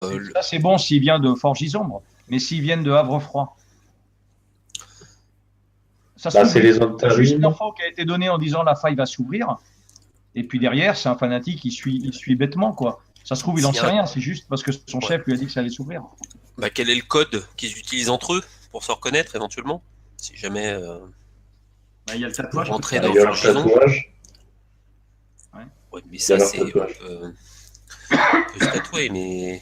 Ça, c'est bon s'il vient de Forgy-Sombre, mais s'ils viennent de Havre-Froid, ça se Bah, trouve, c'est lui, les c'est juste intérim. l'info qui a été donnée en disant la faille va s'ouvrir, et puis derrière, c'est un fanatique, il suit bêtement, quoi. Ça se trouve, il n'en S'il y sait a un- rien, c'est juste parce que son Ouais. chef lui a dit que ça allait s'ouvrir. Bah, quel est le code qu'ils utilisent entre eux pour se reconnaître éventuellement? Si jamais Bah, il y a le pour tatouage, rentrer Bah, dans il y a leur Forgison. tatouage. Ouais. Ouais, mais Il y a ça, leur c'est. tatouage. On peut se tatouer, mais.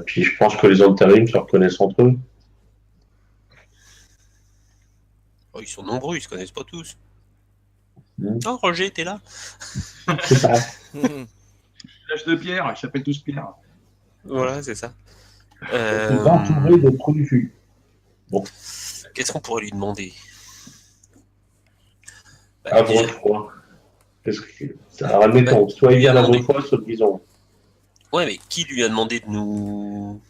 Puis je pense que les intérim se reconnaissent entre eux. Oh, ils sont nombreux, ils se connaissent pas tous. Hmm. Oh, Roger, t'es là? C'est ça. L'âge de pierre, ils s'appellent tous Pierre. Voilà, c'est ça. Donc, ils entourés de trous du cul. Bon, Qu'est-ce qu'on pourrait lui demander? Bah, déjà... Havre-Froid. Alors, admettons, soit il lui a vient demandé. d'Havre-Froid, soit de Bison. Ouais, mais qui lui a demandé de nous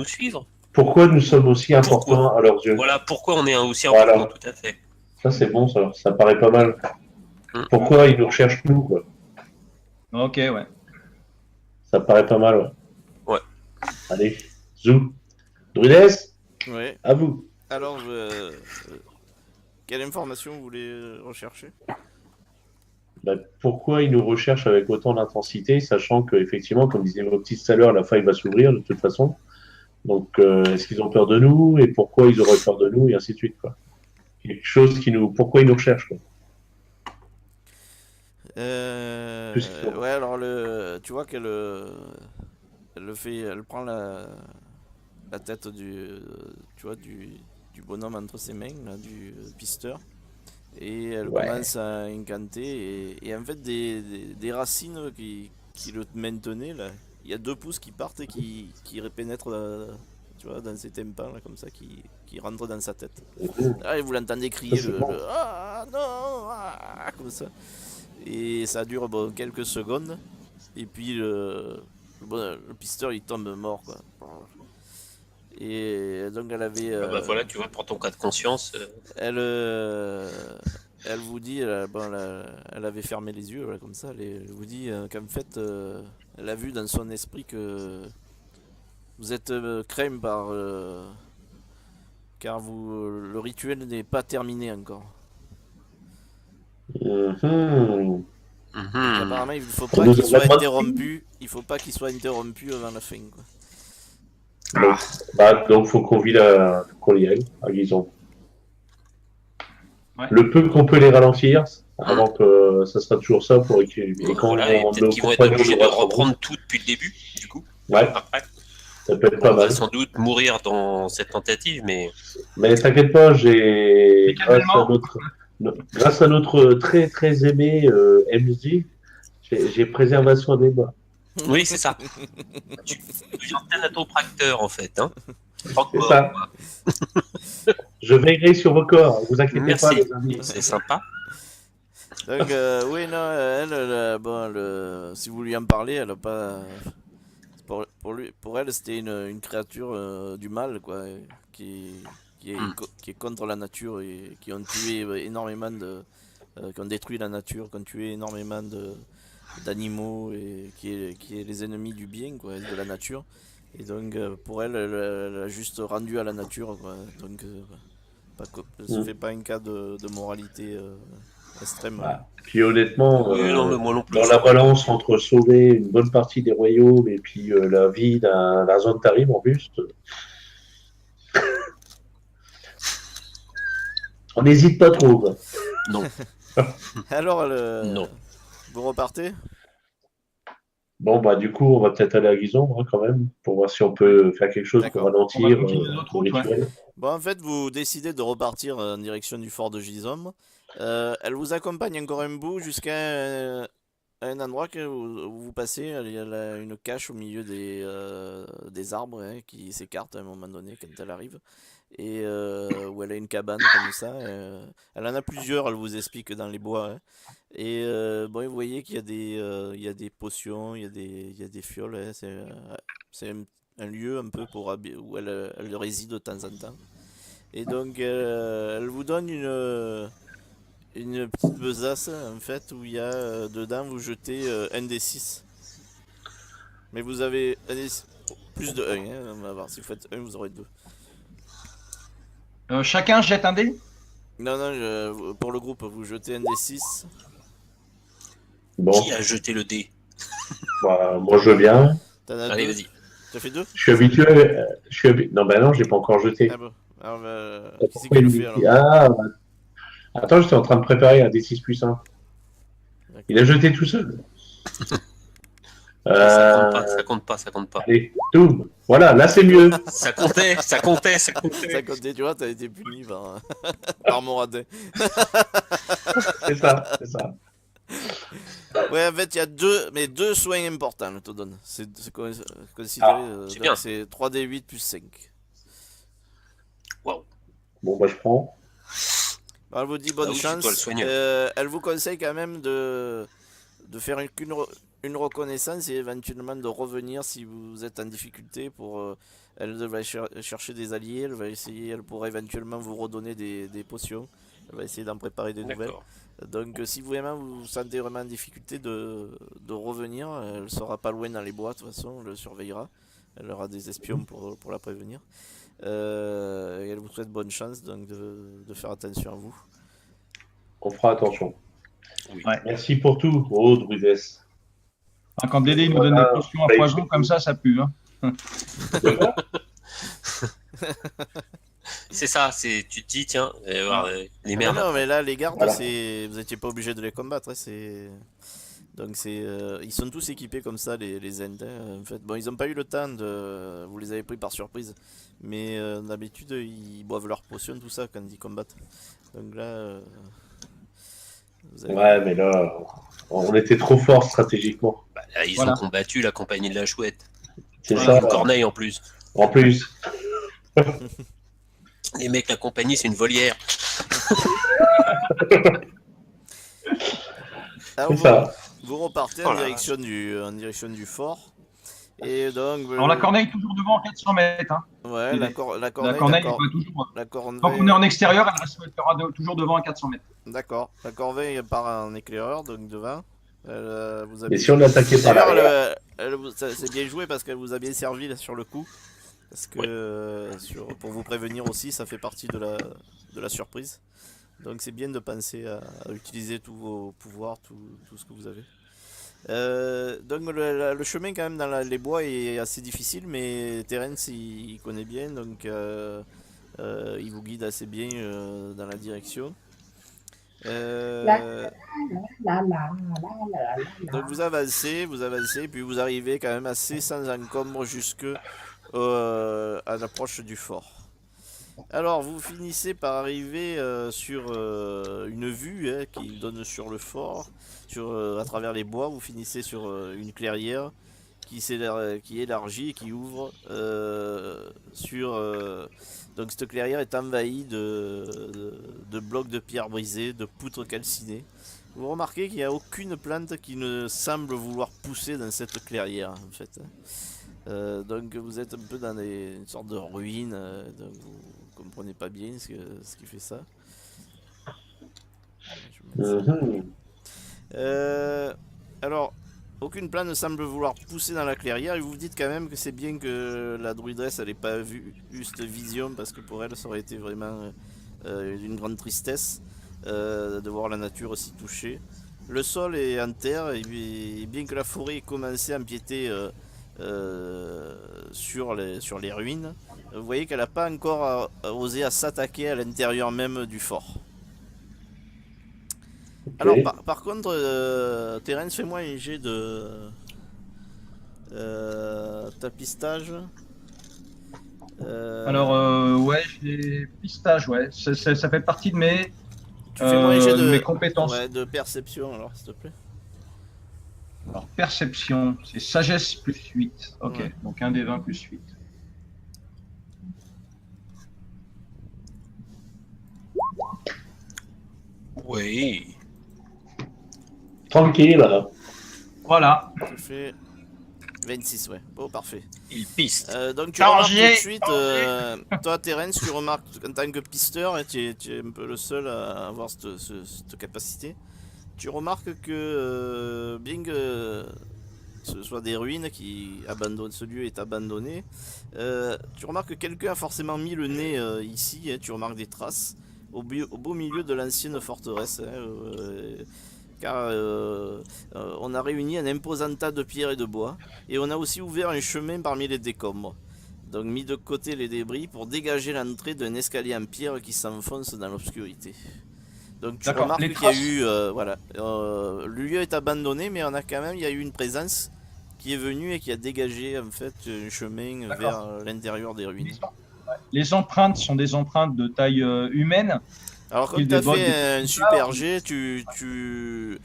suivre? Pourquoi nous sommes aussi Pourquoi? importants à leurs yeux? Voilà, pourquoi on est aussi important, Voilà, tout à fait. ça c'est bon, ça paraît pas mal. Hum. Pourquoi ils nous recherchent nous, quoi? Ok, ouais. Ça paraît pas mal, ouais. Ouais. Allez, zou. Druides, Ouais. à vous. Alors, quelle information vous voulez rechercher? Bah, pourquoi ils nous recherchent avec autant d'intensité, sachant que effectivement, comme disait vos petits tout à l'heure, la faille va s'ouvrir de toute façon. Donc, est-ce qu'ils ont peur de nous et pourquoi ils auraient peur de nous et ainsi de suite, quoi. Quelque chose qui nous, pourquoi ils nous recherchent, quoi. Plus qu'il faut. Ouais, alors tu vois qu'elle elle prend la tête tu vois, du bonhomme entre ses mains, là, du pisteur, et elle Ouais. commence à incanter, et en fait des racines qui le maintenaient là, il y a deux pouces qui partent et qui pénètrent, tu vois, dans ses tympans là, comme ça, qui rentrent dans sa tête. Ah, et vous l'entendez Ça, crier c'est bon. ah non, ah, comme ça. Et ça dure bon, quelques secondes. Et puis le pisteur il tombe mort, quoi. Et donc Ah bah voilà, tu vois, pour ton cas de conscience. elle, elle vous dit, bon, elle avait fermé les yeux là, comme ça. Elle vous dit qu'en fait, elle a vu dans son esprit que vous êtes craint car le rituel n'est pas terminé encore. Mhm. Et Mhm. qu'apparemment il faut On pas nous qu'il a soit même pas dit. interrompu. Il faut pas qu'il soit interrompu avant la fin, quoi. Ah, Donc, faut qu'on vit qu'on y aille, à Guison. Ouais. Le peu qu'on peut les ralentir, hum. avant que ça sera toujours ça, et quand Voilà, et peut-être nos qu'ils vont être compagnons obligés nous de rattraperont. reprendre tout depuis le début, du coup, Ouais, après. ça peut être Bon, pas on va mal. sans doute mourir dans cette tentative, mais Mais t'inquiète pas, Mais quel belle mort. grâce à notre très très aimé MJ, j'ai préservation des bois. oui, c'est ça. Tu deviens thanatopracteur, en fait. Hein. Pas C'est corps, ça. quoi. Je veillerai sur vos corps, vous inquiétez pas, Merci, les amis. c'est sympa. Donc, oui, non, bon, si vous lui en parlez, elle a pas. Pour elle, c'était une créature du mal, quoi, Hum. qui est contre la nature et qui ont tué énormément qui ont détruit la nature, qui ont tué énormément d'animaux et qui est les ennemis du bien, quoi, de la nature. Et donc, pour elle, elle a juste rendu à la nature, quoi. Donc, ça Mm. fait pas un cas de moralité extrême. Voilà. Puis honnêtement, Oui, non, mais moi non plus, dans je la crois pas. balance entre sauver une bonne partie des royaumes et puis la vie d'un zone tarif en plus, on n'hésite pas trop, quoi. Non, Alors, non. vous repartez? Bon, bah, du coup, on va peut-être aller à Guison, hein, quand même, pour voir si on Ouais. peut faire quelque chose pour D'accord. On va ralentir continuer notre le route, ouais. rituel. Bon, en fait, vous décidez de repartir en direction du fort de Gisome. Elle vous accompagne encore un bout jusqu'à un endroit où vous passez. Il y a une cache au milieu des arbres, hein, qui s'écartent à un moment donné quand elle arrive. Et où elle a une cabane comme ça. Elle en a plusieurs, elle vous explique dans les bois, hein. Et bon, vous voyez qu'il y a il y a des potions, il y a des fioles, hein. C'est un lieu un peu où elle réside de temps en temps. Et donc, elle vous donne une petite besace, en fait, où il y a dedans, vous jetez un des 6. Mais vous avez plus de 1, hein, on va voir. Si vous faites 1, vous aurez 2. Chacun jette un dé. Non, non, pour le groupe, vous jetez un des 6. Bon, Qui a jeté le dé? bah, moi je veux bien. T'en as Allez, 2. vas-y. T'as fait 2? Je suis habitué. Non, bah non, j'ai pas encore jeté. Ah bon. Alors, qui c'est Pourquoi qui le il- fait alors? Ah, bah, attends, j'étais en train de préparer un D6 plus 1. Il a jeté tout seul. Ça compte pas, ça compte pas, ça compte pas. Allez, Doom. Voilà, là c'est mieux. Ça comptait, ça comptait, ça Ça comptait. comptait, tu vois, t'as été puni par, par mon radin. C'est ça, c'est ça. Ouais, en fait, il y a 2 soins importants, je te donne. C'est considéré. c'est Donc bien. c'est 3d8 plus 5. Waouh. Bon, bah je prends. Alors, elle vous dit bonne Ah oui, c'est chance. toi le soigneur. Elle vous conseille quand même de faire une reconnaissance et éventuellement de revenir si vous êtes en difficulté pour. Elle va chercher des alliés, elle pourra éventuellement vous redonner des potions. Elle va essayer d'en préparer des nouvelles. D'accord. Donc si vraiment vous vous sentez vraiment en difficulté de revenir, elle sera pas loin dans les bois, de toute façon, elle le surveillera. Elle aura des espions pour la prévenir. Et elle vous souhaite bonne chance donc de faire attention à vous. On fera attention. Oui. Ouais. Merci pour tout, oh Druides. Quand Dédé nous donne des potions à poison comme ça pue. Hein. C'est ça, tu te dis, tiens, il va y avoir les merdes. Non, mais là les gardes, Voilà. vous étiez pas obligé de les combattre. Donc ils sont tous équipés comme ça les Ents. En fait, bon, ils ont pas eu le temps de, vous les avez pris par surprise, mais d'habitude ils boivent leurs potions tout ça quand ils combattent. Donc là, vous avez- Ouais, mais là, on était trop fort stratégiquement. Bah, là, ils Voilà. ont combattu la compagnie de la chouette. C'est Avec ça. une corneille en plus. En plus, Les mecs, la compagnie, c'est une volière. Alors, c'est ça. vous repartez Oh en la direction du fort. Et donc, Alors la corneille est toujours devant 400 mètres. Hein. ouais, la La corneille, corneille d'accord. est pas toujours. La corneille, Tant qu'on est en extérieur, elle restera toujours devant à 400 mètres. d'accord. La corneille part en éclaireur, donc devant. Vous avez... Et si on l'attaquait par D'ailleurs, l'arrière, c'est bien joué parce qu'elle vous a bien servi là, sur le coup. Parce que pour vous prévenir aussi, ça fait partie de la surprise. Donc c'est bien de penser à utiliser tous vos pouvoirs, tout ce que vous avez. Donc le chemin quand même dans les bois est assez difficile, mais Terence il connaît bien, donc il vous guide assez bien dans la direction. Donc vous avancez, puis vous arrivez quand même assez sans encombre jusque à l'approche du fort. Alors vous finissez par arriver sur une vue qui donne sur le fort, à travers les bois. Vous finissez sur une clairière qui élargit et qui ouvre sur... donc cette clairière est envahie de blocs de pierre brisés, de poutres calcinées. Vous remarquez qu'il n'y a aucune plante qui ne semble vouloir pousser dans cette clairière en fait. Donc vous êtes un peu dans une sorte de ruine, donc vous comprenez pas bien ce qui fait ça. Je vais mettre ça. Alors, aucune plante ne semble vouloir pousser dans la clairière et vous vous dites quand même que c'est bien que la druidesse elle n'ait pas vu cette vision parce que pour elle ça aurait été vraiment une grande tristesse de voir la nature aussi touchée. Le sol est en terre et bien que la forêt ait commencé à empiéter sur les ruines, vous voyez qu'elle n'a pas encore osé à s'attaquer à l'intérieur même du fort. ok. Alors par contre, Terence, fais-moi un jet de tapistage. Alors ouais, j'ai pistage, ouais. Ça fait partie de mes, Tu fais-moi un jet de mes compétences. ouais, de perception alors s'il te plaît. Alors perception, c'est sagesse plus 8. Ok, Ouais. donc un des 20 plus 8. Oui. Tranquille. Voilà. Tu fais 26, ouais. Bon, parfait. Il piste. Donc tu remarques tout Danger, de suite, toi Terence, tu remarques en tant que pisteur, tu es un peu le seul à avoir cette capacité. Tu remarques que bien que ce soit des ruines qui abandonnent, ce lieu est abandonné. Tu remarques que quelqu'un a forcément mis le nez ici, hein, tu remarques des traces au beau milieu de l'ancienne forteresse. Hein, car on a réuni un imposant tas de pierres et de bois, et on a aussi ouvert un chemin parmi les décombres. Donc mis de côté les débris pour dégager l'entrée d'un escalier en pierre qui s'enfonce dans l'obscurité. Donc tu D'accord, remarques les qu'il y a traces. eu, voilà, le lieu est abandonné, mais on a quand même, il y a eu une présence qui est venue et qui a dégagé en fait un chemin D'accord. vers l'intérieur des ruines. Les empreintes sont des empreintes de taille humaine. Alors comme Qu'il tu as dévoile fait des- un super jet, tu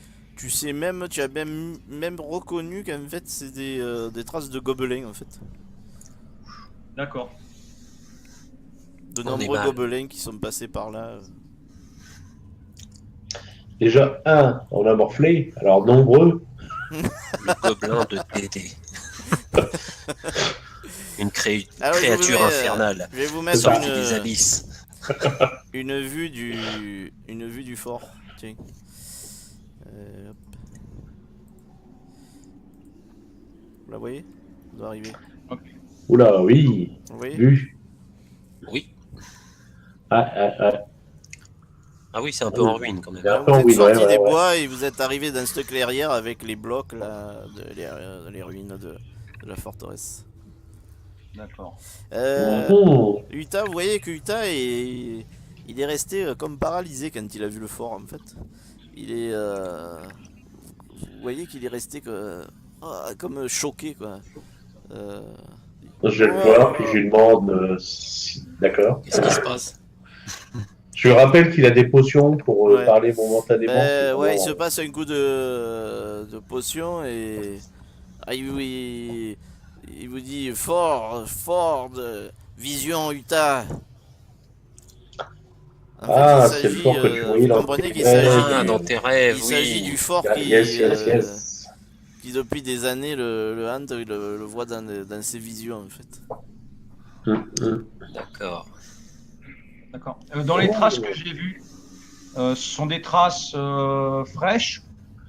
sais même, tu as même reconnu qu'en fait c'est des traces de gobelins en fait. D'accord. De On est nombreux mal. gobelins qui sont passés par là. Déjà, on a morflé, alors nombreux. Le gobelin de Dédé. Une Alors créature infernale. je vais vous C'est mettre ça. Des abysses. une vue du fort. Tiens. Hop. Vous la voyez? Ça doit arriver. Oula, oui, Vous voyez? vu. Oui. Ah. Ah oui, c'est un peu en ruine quand même. C'est un Vous peu en êtes ruine, sorti ouais, des ouais. bois et vous êtes arrivé dans cette clairière avec les blocs là, les ruines de la forteresse. D'accord. Uta, vous voyez que Uta il est resté comme paralysé quand il a vu le fort en fait. Il est, vous voyez qu'il est resté comme choqué quoi. Euh, Je vais le voir, puis je lui demande D'accord. Qu'est-ce qui se passe? Je lui rappelle qu'il a des potions pour Ouais. parler momentanément. Ouais, il se passe un coup de potion et il vous dit fort de vision Uta. En fait, c'est le fort que tu voyais vous dans comprenez qu'il tes rêves. s'agit Dans tes rêves, il s'agit oui. du fort Yes. qui depuis des années le hante, il le voit dans ses visions en fait. D'accord. D'accord. Dans les traces que j'ai vues, ce sont des traces fraîches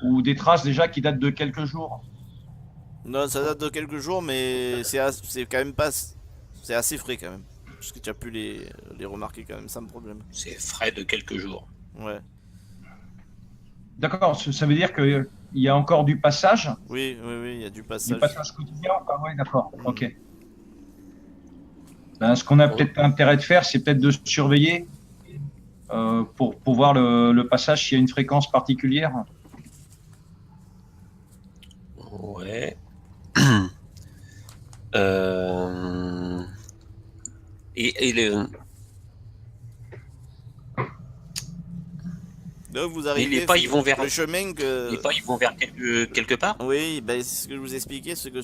ou des traces déjà qui datent de quelques jours? Non, ça date de quelques jours, mais c'est quand même pas, c'est assez frais quand même, parce que tu as pu les remarquer quand même sans problème. C'est frais de quelques jours. Ouais. D'accord, ça veut dire qu'il y a encore du passage Oui, il y a du passage. quotidien. Ah oui, d'accord, ok. Ben, ce qu'on a peut-être intérêt de faire, c'est peut-être de surveiller pour voir le passage s'il y a une fréquence particulière. Ouais. Et Donc vous arrivez. les pas, ils vont vers le chemin que. Les pas, ils vont vers quelque part. Oui, ben, c'est ce que je vous expliquais, c'est que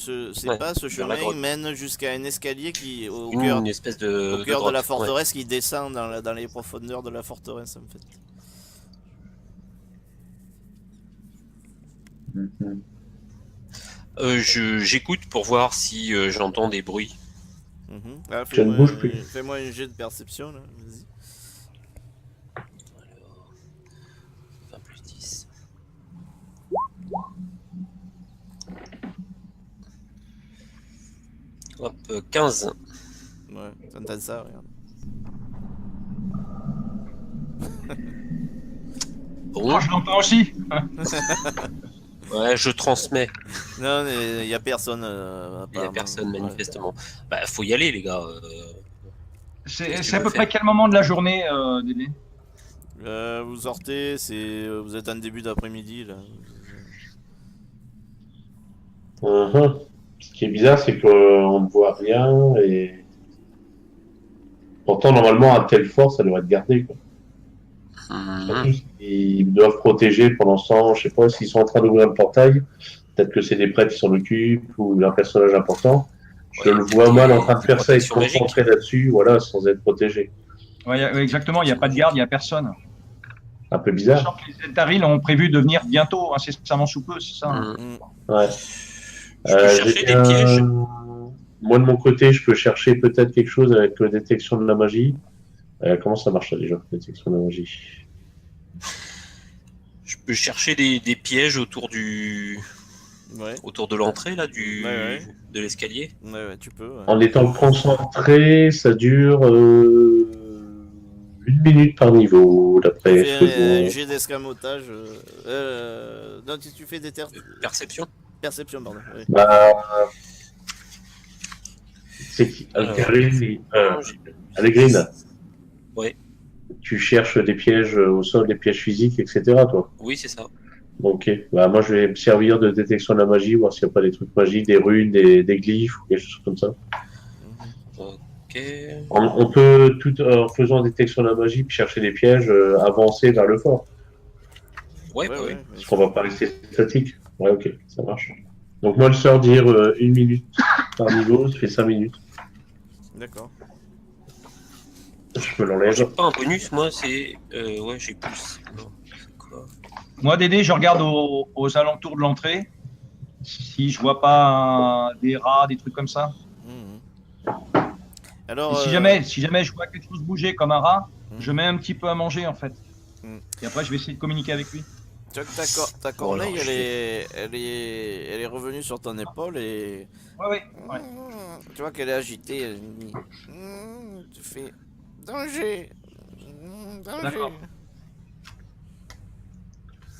Ouais, pas ce dans chemin la grotte. mène jusqu'à un escalier qui au Une cœur espèce de de la grotte, forteresse qui descend dans les profondeurs de la forteresse en fait. J'écoute pour voir si j'entends des bruits. Ah, Je ne bouge plus. Fais-moi un jet de perception là, vas-y. Alors, 20 plus 10. Hop, 15. Ouais, t'entends ça, regarde. Bon, Moi, je l'entends aussi. ouais, je transmets. Non, il y a personne. Il n'y a apparemment. personne manifestement. Bah, faut y aller, les gars. C'est Qu'est-ce que c'est à tu peu veux près faire quel moment de la journée, Dédé? Vous sortez, vous êtes en début d'après-midi là. Ce qui est bizarre, c'est qu'on ne voit rien et pourtant, normalement, un tel fort, ça devrait être gardé, quoi. Surtout s'ils doivent protéger pendant ce temps, je sais pas s'ils sont en train d'ouvrir le portail, peut-être que c'est des prêtres qui s'en occupent ou un personnage important. Je Ouais, le vois mal en train de des faire ça et de se protections concentrer là-dessus, voilà, sans être protégé. Ouais, exactement, il n'y a pas de garde, il n'y a personne. Un peu bizarre. Sachant que les Eldarils ont prévu de venir bientôt, incessamment sous peu, c'est ça hein? Ouais. Je peux chercher des pièges. Moi, de mon côté, je peux chercher peut-être quelque chose avec détection de la magie. Comment ça marche ça, déjà, détection de la magie? Je peux chercher des pièges autour du Ouais, autour de l'entrée là Ouais. de l'escalier. ouais, tu peux. Ouais. En étant concentré, ça dure 1 minute par niveau, Tu d'après fais ce que je un vois. jet d'escamotage. Non, tu fais des Perception. perception, pardon. Ouais. Bah, c'est qui Alors, j'ai- Allegrine, Ouais, tu cherches des pièges au sol, des pièges physiques, etc., toi. oui, c'est ça. Ok, bah moi je vais me servir de détection de la magie, voir s'il n'y a pas des trucs magiques, des runes, des glyphes ou quelque chose comme ça. Mhm. Ok. On peut, tout en faisant détection de la magie, puis chercher des pièges, avancer vers le fort. Ouais, Ouais, bah oui. ouais, bien Parce qu'on sûr. va pas rester statique. Ouais, ok, ça marche. Donc moi, le sort dire 1 minute par niveau, ça fait 5 minutes. D'accord. Je peux Alors, j'ai l'enlève. pas un bonus, moi, c'est. Ouais, j'ai plus. Non, c'est quoi? Moi, Dédé, je regarde aux alentours de l'entrée si je vois pas des rats, des trucs comme ça. Mhm. Et Alors, si jamais je vois quelque chose bouger comme un rat, je mhm. mets un petit peu à manger en fait. Mhm. Et après, je vais essayer de communiquer avec lui. Tu vois que ta Bon, alors, corneille, elle est revenue sur ton épaule et Ouais, ouais, ouais. tu vois qu'elle est agitée. Tu fais danger, danger. D'accord.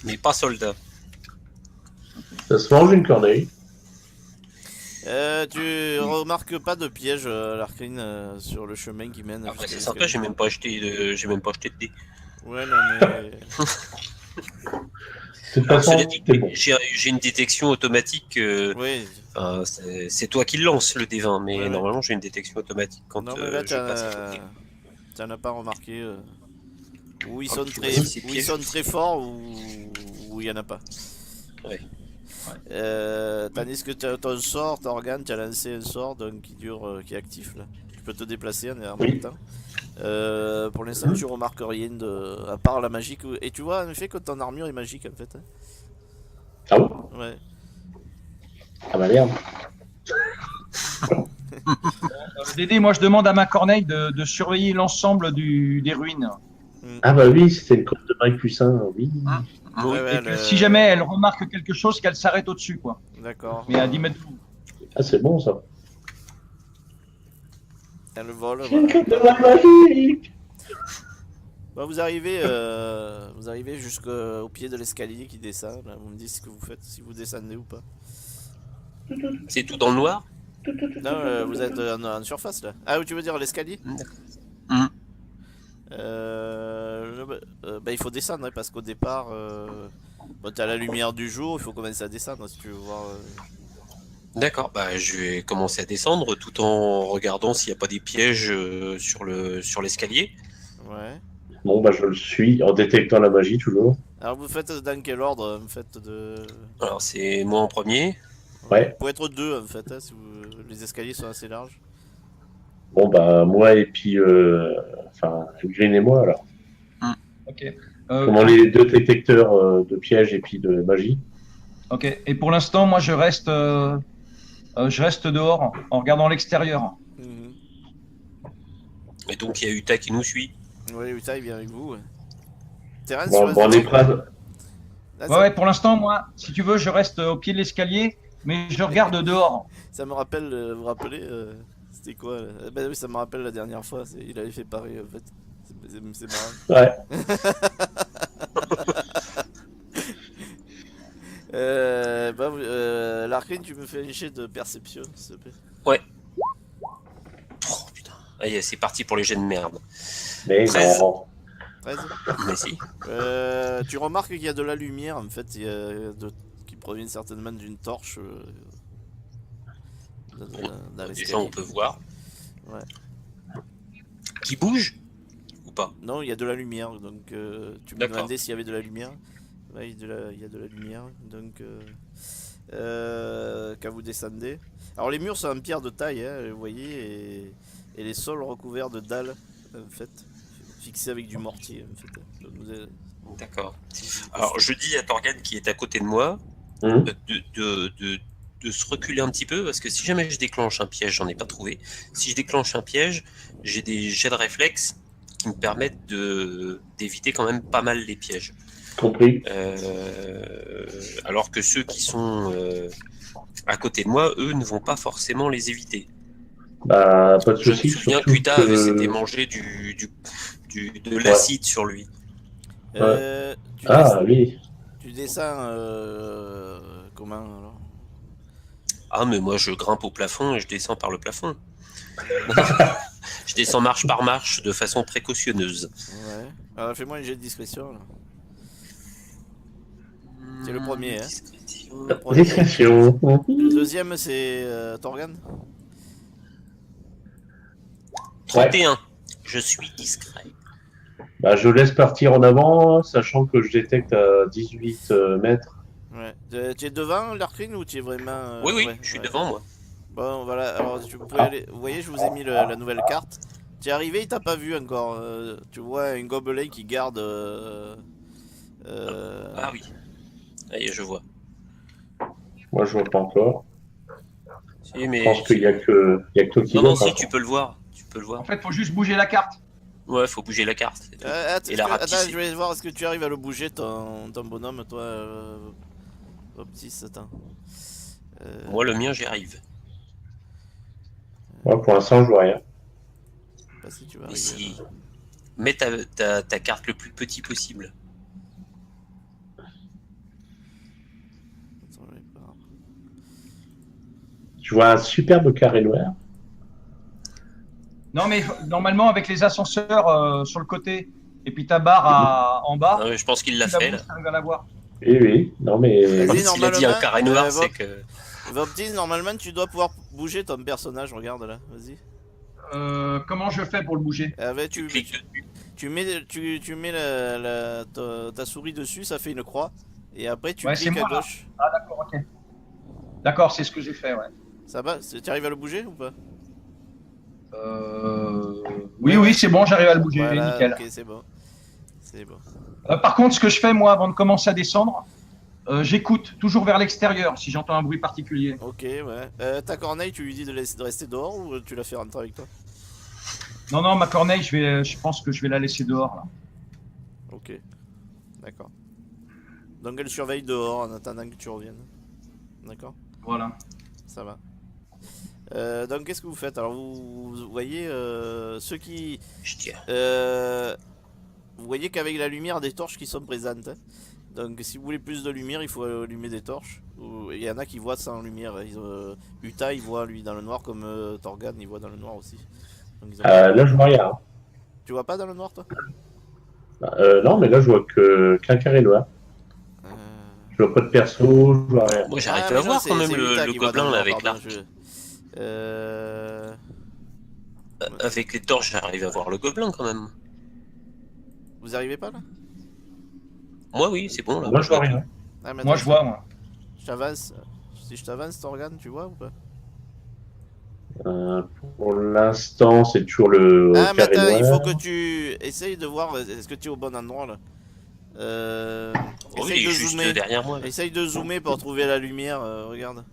Mais pas soldat. Ça se mange une corneille. Tu remarques pas de piège, Larkin, sur le chemin qui mène Après, jusqu'à c'est sympa, l'escalier. j'ai même pas acheté de dés. Ouais, non, mais. De toute Alors, cela façon, dit, c'est bon. j'ai une détection automatique. Oui, Enfin, c'est toi qui le lance le D20, mais ouais, ouais. normalement, j'ai une détection automatique quand Non, mais là, je passe à côté. t'en as pas remarqué. Où ils Ah, sont tu vois si c'est où ils piège. sont très forts ou il y en a pas. Ouais. Tandis que ton sort, Torgan, tu as lancé un sort donc, qui dure, qui est actif là. Tu peux te déplacer en même Oui. temps. Pour l'instant, tu remarques rien à part la magique. Et tu vois en effet que ton armure est magique en fait. Ah bon? Ouais. Ah bah merde. Dédé, moi, je demande à ma corneille de surveiller l'ensemble des ruines. Mm. Ah bah oui, c'était une côte de Mike Poussin, oui. Hein? Oui. Ouais, ouais, Et que si jamais elle remarque quelque chose, qu'elle s'arrête au-dessus, quoi. D'accord. Mais à 10 mètres de vous. Ah, c'est bon ça. Elle vole, J'ai une voilà. côte de Mike magique. Bah, vous arrivez jusqu'au pied de l'escalier qui descend. Là. Vous me dites ce que vous faites, si vous descendez ou pas. C'est tout dans le noir? Non, vous êtes en surface là. Ah, oui, tu veux dire l'escalier? D'accord. Mhm. Bah, il faut descendre hein, parce qu'au départ, bon, t'as la lumière du jour, il faut commencer à descendre si tu veux voir. D'accord, bah, je vais commencer à descendre tout en regardant s'il n'y a pas des pièges sur l'escalier. Ouais. Bon bah je le suis en détectant la magie toujours. Alors vous faites dans quel ordre en fait de. Alors, c'est moi en premier. Ouais. Ouais. Pour être deux en fait, hein, si les escaliers sont assez larges. Bon bah moi et puis enfin Green et moi alors. Ok. Comment les deux détecteurs de pièges et puis de magie. Ok. Et pour l'instant, moi, je reste dehors en regardant l'extérieur. Mhm. Et donc, il y a Uta qui nous suit. Ouais, Utah il vient avec vous. Ouais. Terence, tu Bon, restes bon on est devant. prêt. Là, Ouais, ouais, pour l'instant, moi, si tu veux, je reste au pied de l'escalier, mais je regarde dehors. ça me rappelle, vous vous rappelez, c'était quoi bah oui, ça me rappelle la dernière fois, il avait fait pareil en fait. C'est marrant. Ouais. Larkin, tu me fais un jet de perception, s'il te plaît. Ouais. Oh putain. Allez, c'est parti pour les jets de merde. Mais 13. non. 13. Mais si. Tu remarques qu'il y a de la lumière en fait, qui provient certainement d'une torche dans Déjà, l'escalier. on peut voir. Ouais. Qui bouge ou pas? Non, il y a de la lumière, donc tu me D'accord. demandais s'il y avait de la lumière. Ouais, il y a de la lumière, donc quand vous descendez. Alors les murs sont en pierre de taille, hein, vous voyez, et les sols recouverts de dalles, en fait, fixés avec du mortier, en fait. Donc, D'accord. Alors, je dis à Torgan qui est à côté de moi Hum. de se reculer un petit peu parce que si jamais je déclenche un piège, j'en ai pas trouvé. Si je déclenche un piège, j'ai des jets de réflexe qui me permettent d'éviter quand même pas mal les pièges. Compris. Alors que ceux qui sont à côté de moi, eux, ne vont pas forcément les éviter. Bah, pas de Je me souci. souviens Surtout qu'Uta avait s'était mangé de l'acide sur lui. Tu, Ah, oui. tu descends comment alors? Ah, mais moi, je grimpe au plafond et je descends par le plafond. Je descends marche par marche de façon précautionneuse. Ouais. Alors fais-moi un jet de discrétion là. C'est le premier, hein. Discrétion. Le premier. Discrétion. Le deuxième c'est Torgan. 31. Je suis discret. Bah, je laisse partir en avant, sachant que je détecte à 18 mètres. Ouais. Tu es devant Larkin ou tu es vraiment Oui, ouais, je suis ouais. devant, moi. Bon voilà, alors tu peux aller. Vous voyez, je vous ai mis la nouvelle carte. Tu es arrivé, il t'a pas vu encore. Tu vois un gobelet qui garde. Ah oui. Allez, je vois. Moi, je vois pas encore. Si, Je mais... pense qu'il y a que toi qui Non, vois. non, par si, tu contre. peux le voir. Tu peux le voir. En fait, faut juste bouger la carte. Ouais, faut bouger la carte. c'est tout. Et la attends, rapetisser. je vais voir est-ce que tu arrives à le bouger ton bonhomme, toi. Optis, attends. Moi, le mien, j'y arrive. Moi, pour l'instant, je vois rien. Pas si tu vas Mais arriver. si... Mets ta carte le plus petit possible. Attends, je vais pas- Je vois un superbe carré noir. Non, mais normalement, avec les ascenseurs sur le côté et puis ta barre en bas, Non, mais je pense qu'il l'a tu la fait, là. bouges, t'arrives à la voir. Oui, oui. Non, mais. Vas-y, S'il a dit un carré noir, c'est que... Voptis, normalement, tu dois pouvoir bouger ton personnage. Regarde là, vas-y. Comment je fais pour le bouger? Tu, cliques dessus. tu mets ta souris dessus, ça fait une croix. Et après, tu Ouais, c'est cliques à moi, là. gauche. Ah, d'accord, ok. D'accord, c'est ce que j'ai fait, ouais. Ça va? Tu arrives à le bouger ou pas? Oui, c'est bon, j'arrive à le bouger, Voilà, nickel. ok, c'est bon. C'est bon. Par contre, ce que je fais, moi, avant de commencer à descendre, j'écoute toujours vers l'extérieur si j'entends un bruit particulier. Ok, ouais. Ta corneille, tu lui dis de rester dehors ou tu la fais rentrer avec toi? Non, ma corneille, je pense que je vais la laisser dehors, là. Ok. D'accord. Donc elle surveille dehors en attendant que tu reviennes. D'accord? Voilà. Ça va. Donc qu'est-ce que vous faites? Alors vous voyez ceux qui... Je tiens. Vous voyez qu'avec la lumière des torches qui sont présentes, hein. Donc si vous voulez plus de lumière, il faut allumer des torches. Il y en a qui voient sans lumière. Uta, il voit lui dans le noir comme Torgan, il voit dans le noir aussi. Donc, Là, je vois rien. Tu vois pas dans le noir, toi? Non, mais là, je vois qu'un carré noir. Euh, Je vois pas de perso, je vois rien. Moi, j'arrive Ah, à mais non, voir c'est- quand même c'est Uta le qui voit dans gobelin, là, noir, avec pardon, l'arc. Euh, Avec les torches, j'arrive à voir le gobelin, quand même. Vous arrivez pas là? Moi, oui, c'est bon, là. Moi, je vois tout. rien. Ah, mais Moi, attends, je vois, moi. Je t'avance. Si je t'avance, Torgan, tu vois ou pas? Pour l'instant, c'est toujours le Ah, mais carré attends, noir. il faut que tu essayes de voir est-ce que tu es au bon endroit là. Oh, il Essaye est de juste zoomer. derrière moi. Là. Essaye de zoomer pour trouver la lumière. Regarde.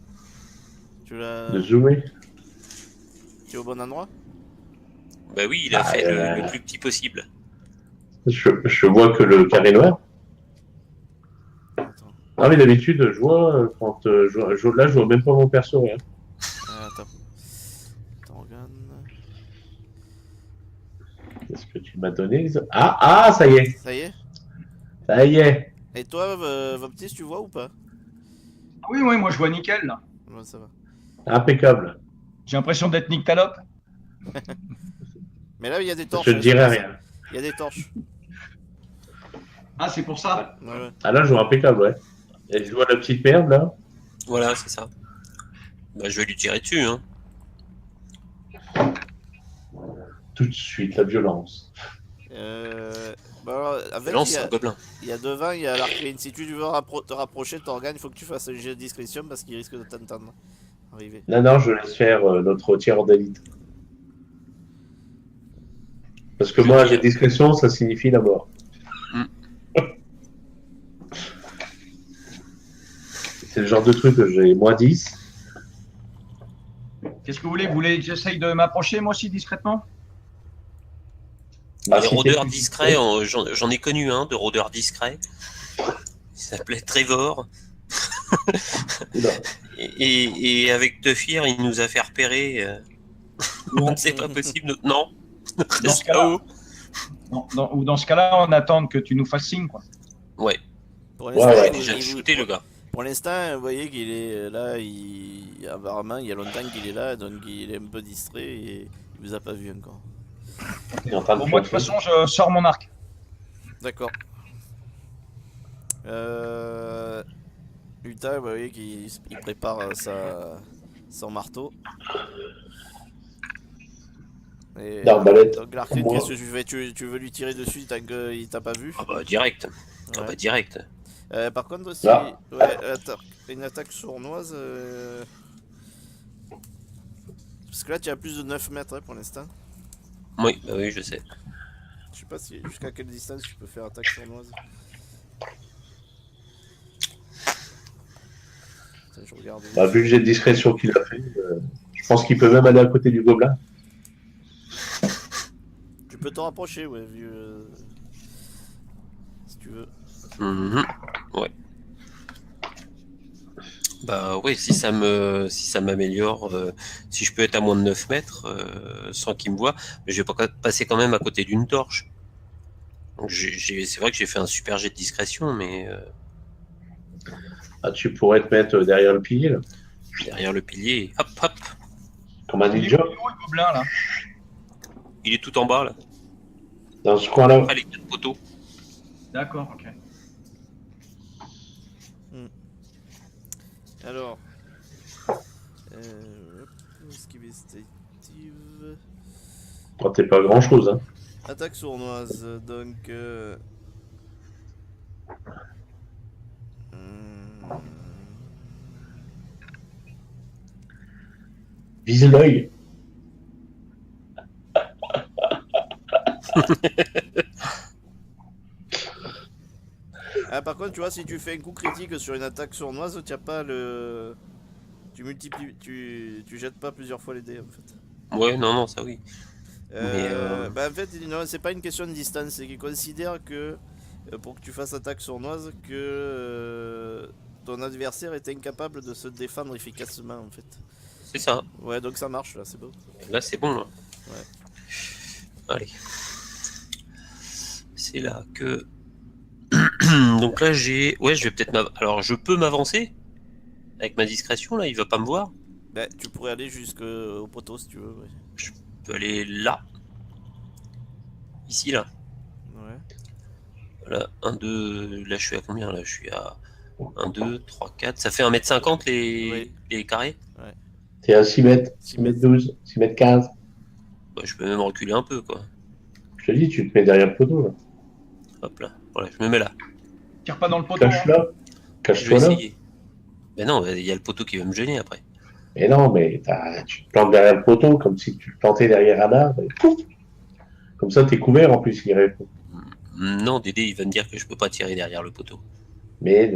Tu De zoomer. es au bon endroit? Bah oui, il a fait le plus petit possible. Je vois que le carré noir. Attends. Ah, mais d'habitude, je vois quand là, je vois même pas mon perso, rien. Attends. Torgan. Qu'est-ce que tu m'as donné? Ah, ça y est. Ça y est? Ça y est. Et toi, Voptis, tu vois ou pas? Oui, moi, je vois nickel, là. Bon, ça va. Impeccable. J'ai l'impression d'être Nick Talop. Mais là, il y a des torches. Je ne dirai rien. Il y a des torches. Ah, c'est pour ça. Ouais. Ah, là, je vois impeccable, ouais. Et je vois la petite merde, là. Voilà, c'est ça. Bah, je vais lui tirer dessus, hein. Tout de suite, la violence. Bah alors, avec, Lance un gobelin. il y a devant, il y a l'arcane. Si tu veux te rapprocher de Torgan, il faut que tu fasses un jet de discrétion parce qu'il risque de t'entendre arriver. Non, je laisse faire notre tireur d'élite. Parce que moi, j'ai discrétion, ça signifie la mort. Mm. C'est le genre de truc que j'ai moins 10. Qu'est-ce que vous voulez? Vous voulez que j'essaye de m'approcher, moi aussi, discrètement? Bah, Les si rôdeurs t'es- discrets, j'en ai connu un de rôdeur discret. s'appelait Trevor. Oula. Et avec Teufir, il nous a fait repérer. C'est pas possible. Non. Dans ce cas-là, ou dans ce cas-là, on attend que tu nous fasses signe, quoi. Ouais, Pour Ouais, l'instant, ouais. il- déjà il- shooté le gars. pour l'instant, vous voyez qu'il est là, apparemment, il y a longtemps qu'il est là, donc il est un peu distrait et il vous a pas vu encore. Il est en train de Bon, moi, de toute flirter. façon, je sors mon arc. D'accord. Uta, vous voyez qu'il prépare son marteau. Et, D'arbalète. donc Larkin, Moi. qu'est-ce que tu fais? Tu veux lui tirer dessus tant qu'il t'a pas vu? Ah bah direct. Ah Ouais. bah direct. Par contre, si Là. ouais, une attaque sournoise, parce que là tu as plus de 9 mètres pour l'instant. Oui, bah oui, je sais. Je sais pas jusqu'à quelle distance tu peux faire attaque sournoise. Attends, je regarde. Bah, vu le jet de discrétion qu'il a fait, je pense qu'il peut même aller à côté du gobelin. Tu peux te rapprocher, ouais, vu. Si tu veux. Mhm. Ouais. Bah ouais, si ça m'améliore, si je peux être à moins de 9 mètres sans qu'il me voie, mais je vais pas passer quand même à côté d'une torche. Donc c'est vrai que j'ai fait un super jet de discrétion, mais Ah, tu pourrais te mettre derrière le pilier, là, derrière le pilier, hop hop, comme un Il est où, ninja, le gobelin, là? il est tout en bas là, dans ce coin-là. après les 4 poteaux. D'accord, ok. Alors. Esquiver Steve. Quand t'es pas grand-chose, hein. Attaque sournoise, donc. Vise l'œil. Ah, par contre, tu vois, si tu fais un coup critique sur une attaque sournoise, tu as pas le. Tu multiplies. Tu jettes pas plusieurs fois les dés en fait. Ouais, non, ça oui. Bah, en fait, non, c'est pas une question de distance, c'est qu'il considère que pour que tu fasses attaque sournoise, que ton adversaire est incapable de se défendre efficacement en fait. C'est ça. Ouais, donc ça marche là, c'est beau. Là, c'est bon. Là. Ouais. Allez. C'est là que. Donc là, ouais, je vais peut-être alors, je peux m'avancer avec ma discrétion. Là, il va pas me voir. Bah, tu pourrais aller jusqu'au poteau si tu veux. Ouais. Je peux aller là. Ici, là. Ouais. Voilà, 1, 2. Là, je suis à combien? Là, je suis à 1, 2, 3, 4. Ça fait 1m50 Oui. les carrés? T'es à 6 mètres, 6 mètres 12, 6 mètres 15. Bah, je peux même reculer un peu, quoi. Je te dis, tu te mets derrière le poteau, là. Hop là. Voilà, je me mets là. Tire pas dans le poteau. Hein. Cache-là. Je vais Cache-toi là. essayer. Mais non, il y a le poteau qui va me gêner après. Mais non, mais tu te plantes derrière le poteau comme si tu te plantais derrière un arbre. Et pouf. Comme ça, t'es couvert en plus, il répond. Non, Dédé, il va me dire que je peux pas tirer derrière le poteau. Mais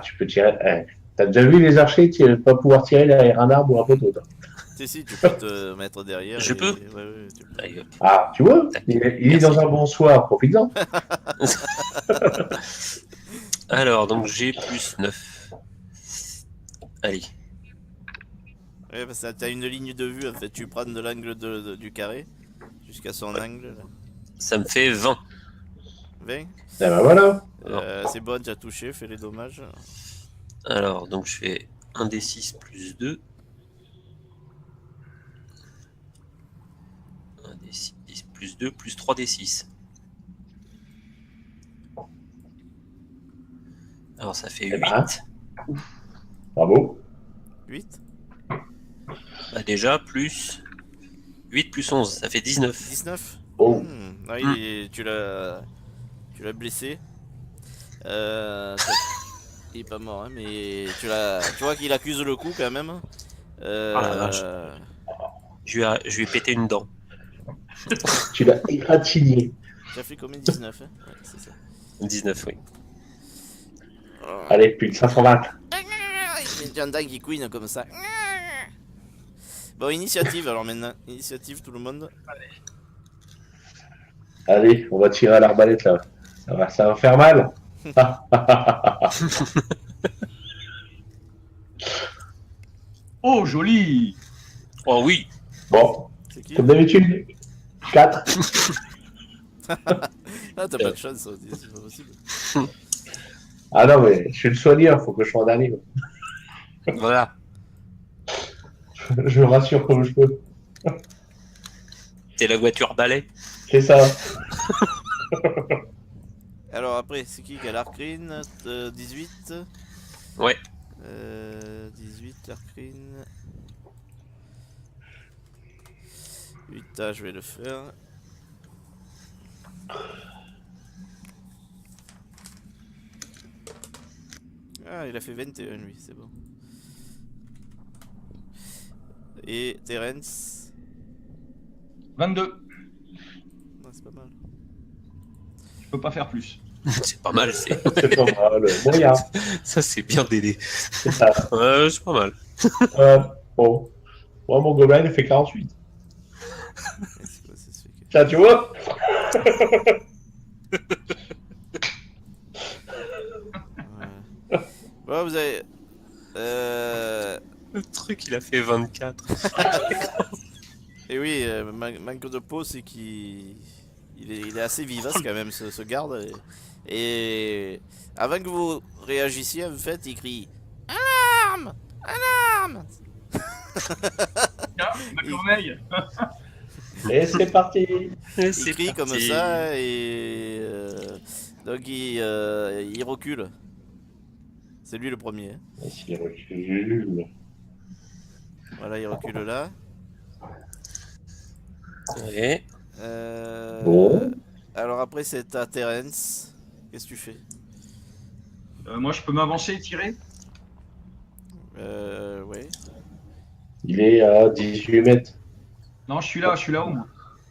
tu peux tirer. T'as déjà vu les archers pas pouvoir tirer derrière un arbre ou un poteau, toi. Si, tu peux te mettre derrière. Je peux Ouais, tu peux. Allez, hop. Ah, tu vois, Tac. il est Merci. dans un bon soir, profites-en. Alors, donc j'ai plus 9. Allez. Ouais, parce que t'as une ligne de vue en fait. Tu prends de l'angle du carré jusqu'à son angle. Là. Ça me fait 20. 20. Eh ben voilà. C'est bon, tu as touché, fais les dommages. Alors, donc je fais 1 d 6 plus 2. 1 d 6 plus 2 plus 3 d 6. Alors ça fait 8. Eh ben. Bravo. 8. Bah déjà, plus 8 plus 11, ça fait 19. 19. Oh. Ah, tu l'as blessé. Il est pas mort, hein, mais tu vois qu'il accuse le coup quand même. Ah la vache. Je lui ai pété une dent. Tu l'as égratigné. Tu as fait combien? 19, hein? Ouais, c'est ça. 19, oui. Allez, plus de 520. Il y a un dingue qui couine comme ça. Bon, initiative alors maintenant. Initiative tout le monde. Allez, on va tirer à l'arbalète là. Ça va faire mal. Oh, joli. Oh oui. Bon, C'est qui? comme d'habitude, 4. Ah, t'as pas de chance, ça, c'est pas possible. Ah non, mais je suis le soigneur, faut que je sois en dernier. Voilà. Je me rassure comme je peux. T'es la voiture balai. C'est ça. Alors après, c'est qui a l'Arcrine 18. Ouais. 18, l'Arcrine. 8, je vais le faire. Ah, il a fait 21 lui, c'est bon. Et Terence. 22. Ah, c'est pas mal. Je peux pas faire plus. C'est pas mal. C'est C'est pas mal. Moyen. ça, c'est bien délai. C'est ça. C'est pas mal. Bon. Moi, mon gobelin, il fait 48. C'est quoi, ça se fait que- Ça, tu vois? Ouais. Bon, vous avez. Le truc, il a fait 24. Et oui, manque de peau, c'est qu'il il est assez vivace quand même, ce garde. Et avant que vous réagissiez, en fait, il crie Alarme! Alarme! Tiens, ma corneille. Et c'est parti. Il crie comme ça et donc il recule. C'est lui le premier. Hein. Et s'il recule. Voilà, il recule là. Ouais. Bon. Alors après c'est à Terence. Qu'est-ce que tu fais? Moi, je peux m'avancer et tirer. Ouais, Il est à 18 mètres. Non, je suis là-haut, moi.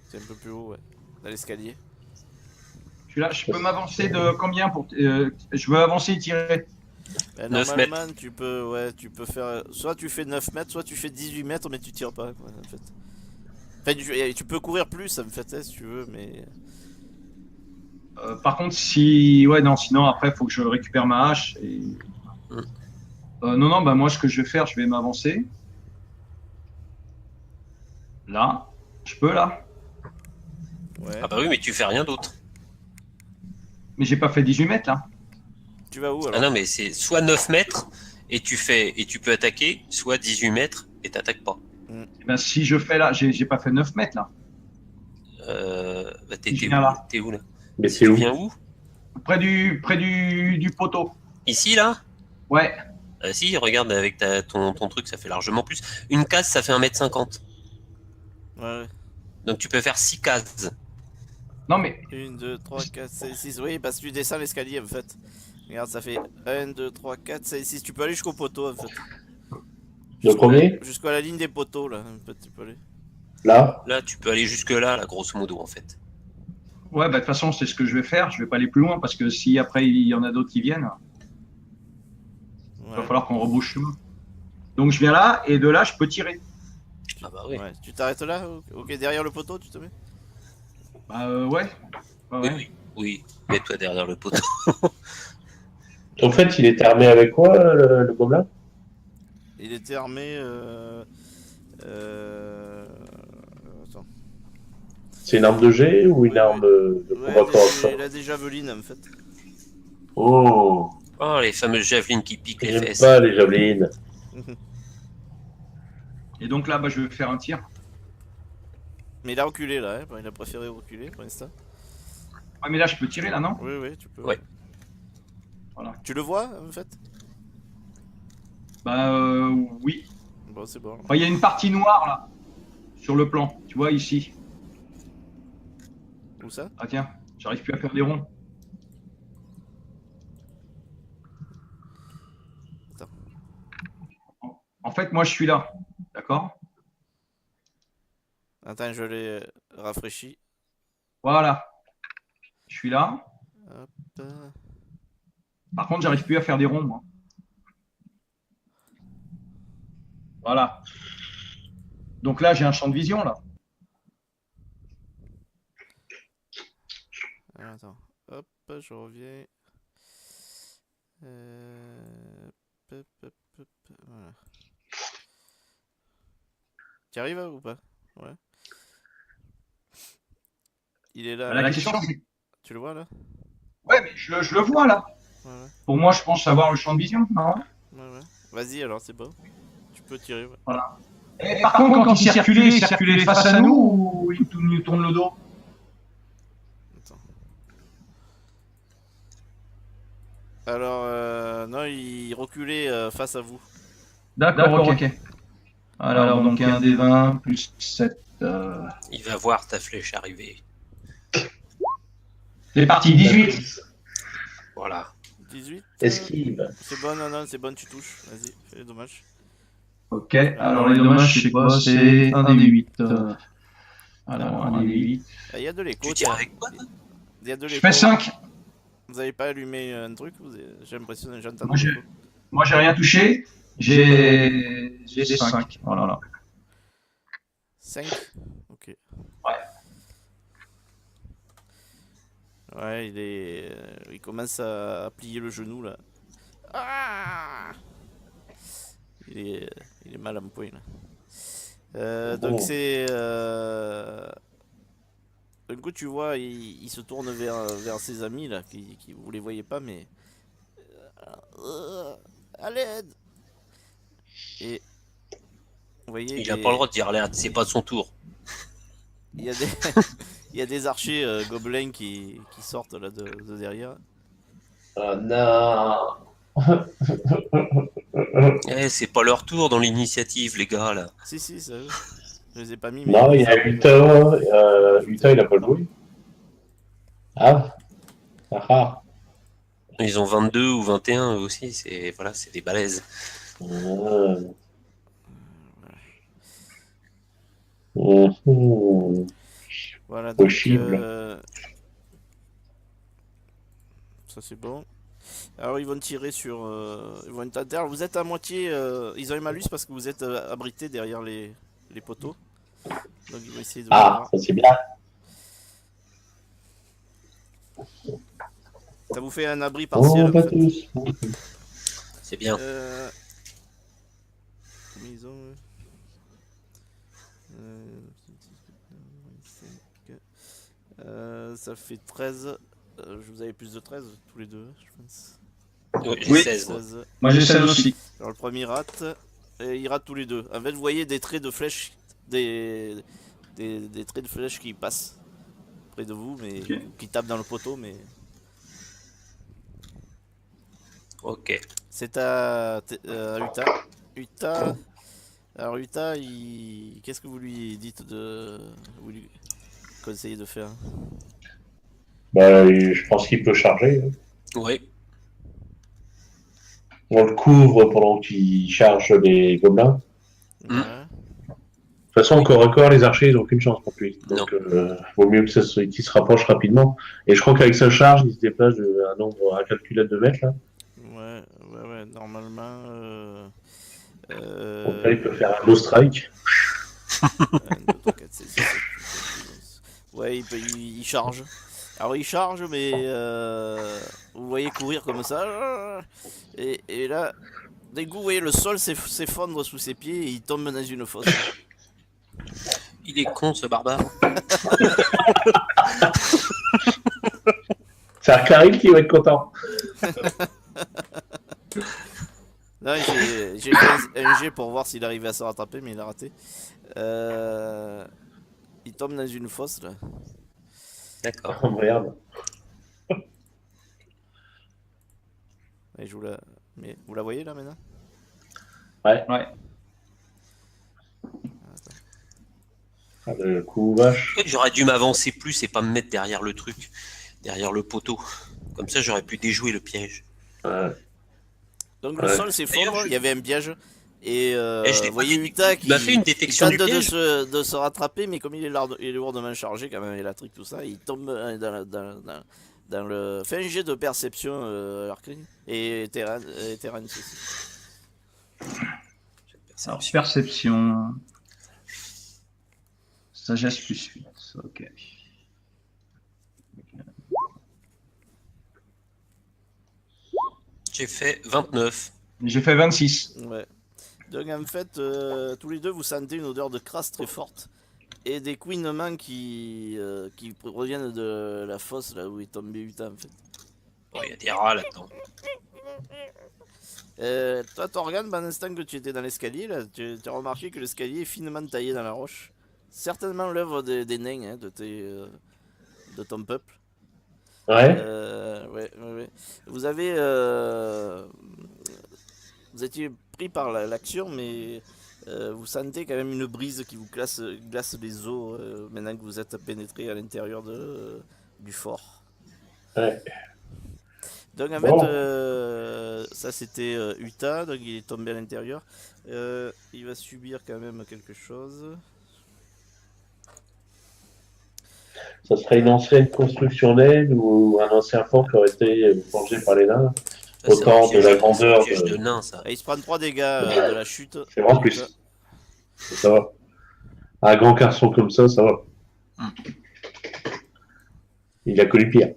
c'est un peu plus haut, ouais. Dans l'escalier. Je suis là. Je peux m'avancer de combien pour. Je veux avancer et tirer. Ben, 9 normalement, tu peux faire. Soit tu fais 9 mètres, soit tu fais 18 mètres, mais tu tires pas, quoi, en fait. Enfin, tu peux courir plus, en fait, hein, si tu veux, mais. Par contre, si. Ouais, non, sinon, après, il faut que je récupère ma hache. Et... non, bah, moi, ce que je vais faire, je vais m'avancer. Là. Je peux, là. Ouais. Ah bah oui, mais tu fais rien d'autre. Mais j'ai pas fait 18 mètres, là. Tu vas où Ah alors? non, mais c'est soit 9 mètres et tu peux attaquer, soit 18 mètres et t'attaques pas. Eh ben, si je fais là, j'ai pas fait 9 mètres, là. Bah Je viens là. t'es où là? Mais c'est Tu où? viens où? Près du poteau. Ici là? Ouais. Si, regarde avec ton truc, ça fait largement plus. Une case, ça fait 1,50 m. Ouais. Donc tu peux faire 6 cases. Non, mais 1, 2, 3, 4, 5, 6. Oui, parce que tu descends l'escalier en fait. Regarde, ça fait 1, 2, 3, 4, 5, 6. Tu peux aller jusqu'au poteau en fait. Le premier? Jusqu'à la ligne des poteaux là. Un petit peu aller. Là? Là, tu peux aller jusque là, grosso modo, en fait. ouais, bah, de toute façon, c'est ce que je vais faire. Je vais pas aller plus loin parce que si après il y en a d'autres qui viennent, il va Ouais. falloir qu'on rebouche chemin. Donc je viens là et de là, je peux tirer. Ah bah oui. Ouais. Tu t'arrêtes là? Ok, derrière le poteau, tu te mets? Bah, ouais. Ouais, Oui, ouais. oui, oui. Mets-toi derrière le poteau. En fait, il était armé avec quoi, le gobelin? Il était armé. Attends. C'est une arme de jet ou une Oui, arme de Ouais, combat corps à corps? il a des javelines en fait. Oh, Oh, les fameuses javelines qui piquent les j'aime fesses. pas les javelines. Et donc là, bah, je vais faire un tir. Mais il a reculé là, hein. Il a préféré reculer pour l'instant. Ah, mais là, je peux tirer là, non? Oui, oui, tu peux. Ouais. Voilà. Tu le vois en fait? Bah, oui. Bon, c'est bon. Enfin, il y a une partie noire là, sur le plan. Tu vois ici. Où ça? Ah tiens, j'arrive plus à faire des ronds. Attends. En fait, moi, je suis là. D'accord? Attends, je l'ai rafraîchi. Voilà. Je suis là. Hop. Par contre, j'arrive plus à faire des ronds, moi. Voilà. Donc là, j'ai un champ de vision, là. Attends. Hop, je reviens. Voilà. Tu arrives ou pas? Ouais. Il est là. La question, c'est... Tu le vois là? Ouais, mais je le vois là. Ouais, ouais. Pour moi, je pense avoir le champ de vision, non? Ouais, ouais. Vas-y alors, c'est bon. Tu peux tirer. Ouais. Voilà. Et par contre, quand il circulait face à nous ou il nous tourne le dos? Attends. Alors, non, il reculait face à vous. D'accord, ok. Alors, donc un des 20 plus 7. Il va voir ta flèche arriver. C'est parti, 18. Voilà. 18. Esquive. C'est bon, non, c'est bon, tu touches. Vas-y, fais les dommages. Ok, alors les dommages, c'est quoi? C'est un des 8. Alors, un des 8. Il y a de l'écho. Tu tires avec quoi? Il y a de Je l'écho. fais 5. Vous avez pas allumé un truc? J'ai l'impression que j'entends Moi, de l'écho. Moi, j'ai rien touché. J'ai 5. Voilà. 5. Ok. Ouais. Ouais, il commence à plier le genou là. Ah, il est mal en point là. Donc c'est. Du coup, tu vois, il se tourne vers ses amis là, vous les voyez pas, mais. À l'aide! Et. Vous voyez, Il a pas le droit de dire l'air, c'est pas son tour. il y a des, il y a des archers gobelins qui sortent là de derrière. Ah non. Eh, c'est pas leur tour dans l'initiative, les gars, là. Si, ça eux. Je les ai pas mis, mais. Non, il y a Utah. Utah, il a pas joué. Ah. Ah. Ils ont 22 ou 21 eux aussi, c'est voilà, c'est des balaises. Voilà, donc. Possible. Ça c'est bon. Alors ils vont tirer sur. Ils vont tenter. Alors, vous êtes à moitié. Ils ont un malus parce que vous êtes abrité derrière les poteaux. Donc ils vont essayer de vous Ah, voir. ça c'est bien. Ça vous fait un abri partiel. Oh, pas en fait. tous. C'est bien. Combien ils ont ça fait 13. Je vous avais plus de 13 tous les deux, je pense. J'ai Oui. 16, moi. 16. Moi, j'ai 16 aussi. Alors le premier rate. Et il rate tous les deux. En fait, vous voyez des traits de flèches. Des traits de flèches qui passent près de vous, mais Ok. qui tapent dans le poteau, mais. Ok. C'est à Utah. Utah. Alors Utah, qu'est-ce que vous lui dites de. Vous lui conseillez de faire? Bah, je pense qu'il peut charger. Oui. On le couvre pendant qu'il charge les gobelins. Mm. Ouais. De toute façon, encore à corps, les archers, ils n'ont aucune chance contre lui. Non. Donc, vaut mieux qu'il se rapproche rapidement. Et je crois qu'avec sa charge, il se déplace un nombre incalculable de mètres. Là. Ouais, normalement. Donc là, il peut faire un low strike. 1, 2, 3, 4, 5, 6, 7, 8, 9, 10. Ouais, il charge. Alors il charge, mais vous voyez courir comme ça. Et là, d'un coup, vous voyez le sol s'effondre sous ses pieds et il tombe dans une fosse. Il est con, ce barbare. C'est Arcaril qui va être content. Là, j'ai fait un jet pour voir s'il arrivait à se rattraper, mais il a raté. Il tombe dans une fosse là. D'accord. Oh merde. Et mais vous la voyez là maintenant? Ouais. Ouais. Ah, le coup vache. J'aurais dû m'avancer plus et pas me mettre derrière le truc, derrière le poteau. Comme ça, j'aurais pu déjouer le piège. Ouais. Donc le sol s'effondre, il y avait un piège. Et je l'ai vous voyez pas Utah qui m'a fait une détection tente du piège. de se rattraper, mais comme il est lourdement chargé, quand même, électrique, tout ça, il tombe dans le. Fait un jet de perception, Arcane. Et Terrence aussi. Alors, perception. Sagesse plus 8. Ok. J'ai fait 29. J'ai fait 26. Ouais. Donc en fait, tous les deux vous sentez une odeur de crasse très forte et des couinements qui proviennent de la fosse là où est tombé Uta en fait. Oh, il y a des rats là-dedans. Toi, Torgan, pendant l'instant que tu étais dans l'escalier, là, tu as remarqué que l'escalier est finement taillé dans la roche. Certainement l'œuvre des nains hein, de ton peuple. Ouais. Ouais. Vous avez, vous étiez pris par l'action, mais vous sentez quand même une brise qui vous glace les os maintenant que vous êtes pénétré à l'intérieur du fort. Ouais. Donc en Bon. fait, ça c'était Uta, donc il est tombé à l'intérieur. Il va subir quand même quelque chose. Ça serait une ancienne construction naine ou un ancien fort qui aurait été forgé par les nains. Ça, c'est Autant de la grandeur c'est un piège de- de nain, ça. Et il se prend 3 dégâts de la chute. C'est vraiment plus. Ça va. Un grand garçon comme ça va. Il a connu pire.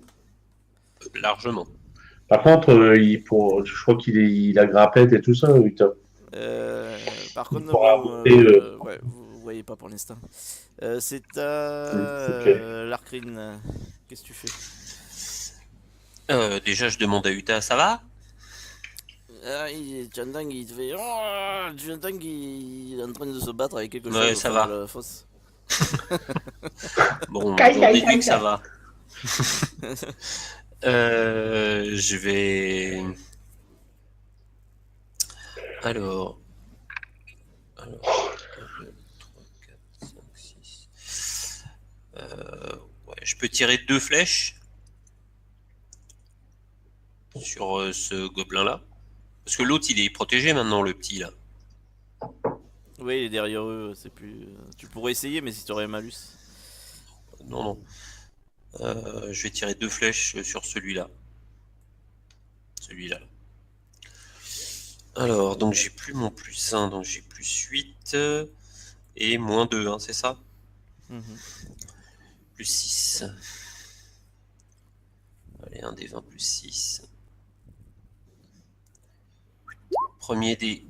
Largement. Par contre, je crois il a grappette et tout ça, Uta. Par contre, pourra vous, monter, ouais, vous voyez pas pour l'instant. C'est à Ok. Larkrine. Qu'est-ce que tu fais? Déjà, je demande à Uta, ça va? Tu entends qu'il te fait. Oh, tu entends qu'il est en train de se battre avec quelque chose Ouais, au ça fond va. de la fosse. Bon, Caille, j'en caille, déduis caille, que ça va. Je vais... Alors... 1, 2, 3, 4, 5, 6... ouais, je peux tirer 2 flèches sur ce gobelin-là. Parce que l'autre, il est protégé maintenant, le petit, là. Oui, il est derrière eux, c'est plus. Tu pourrais essayer, mais si tu aurais un malus. Non, non. Je vais tirer 2 flèches sur celui-là. Celui-là. Alors, donc j'ai plus mon plus 1, donc j'ai plus 8 et moins 2, hein, c'est ça? Mhm. Plus 6. Allez, un des 20 plus 6. Premier dé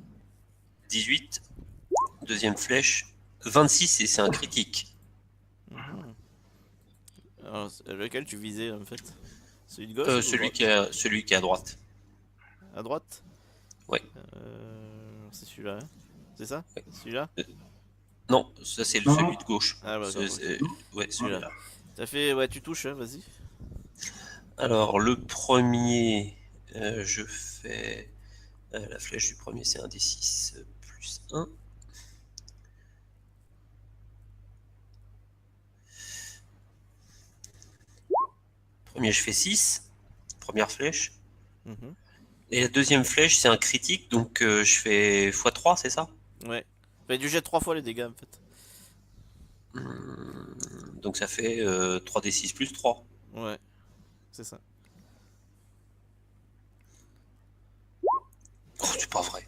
18. Deuxième flèche 26 et c'est un critique. Mhm. Alors, lequel tu visais en fait? Celui de gauche ou Celui droite? qui est à droite. À droite? Ouais. C'est celui-là, hein? C'est ça? Ouais. Celui-là? Non, ça c'est Non, celui non. de gauche. Ah, bah, Ouais, celui-là. T'as fait. Ouais, tu touches, hein, vas-y. Alors, le premier, je fais. La flèche du premier, c'est un D6 plus 1. Premier, je fais 6. Première flèche. Mhm. Et la deuxième flèche, c'est un critique, donc je fais x3, c'est ça? Ouais. Bah, tu jettes 3 fois les dégâts en fait. Donc ça fait 3d6 plus 3. Ouais, c'est ça. Oh, c'est pas vrai.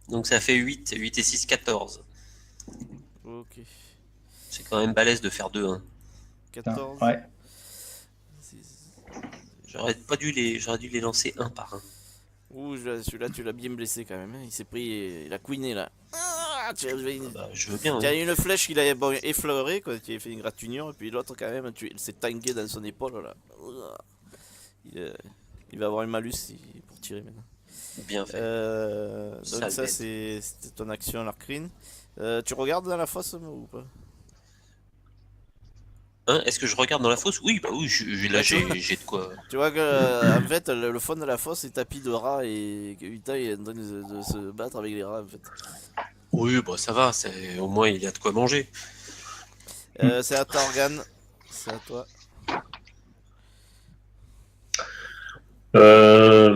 Donc ça fait 8. 8 et 6, 14. Ok. C'est quand même balèze de faire 2, hein. 14. Ouais. J'aurais dû les lancer un par un. Ouh, celui-là, tu l'as bien blessé quand même, hein. Il s'est pris. Il a couiné là. Ah, tu as Bah, je veux bien. il y a Hein. une flèche qu'il a bon, effleurée quand il a fait une gratinure, et puis l'autre, quand même, il s'est tangué dans son épaule là. Il va avoir un malus pour tirer maintenant. Bien fait. Donc, Sale ça, bête. c'était ton action, Larkrine. Tu regardes dans la fosse ou pas? Hein, est-ce que je regarde dans la fosse? Oui, bah oui, là j'ai de quoi. Tu vois que en fait le fond de la fosse est tapis de rats et que Uta est en train de se battre avec les rats en fait. Oui, bah ça va, au moins il y a de quoi manger. C'est à Torgan, c'est à toi. Bah,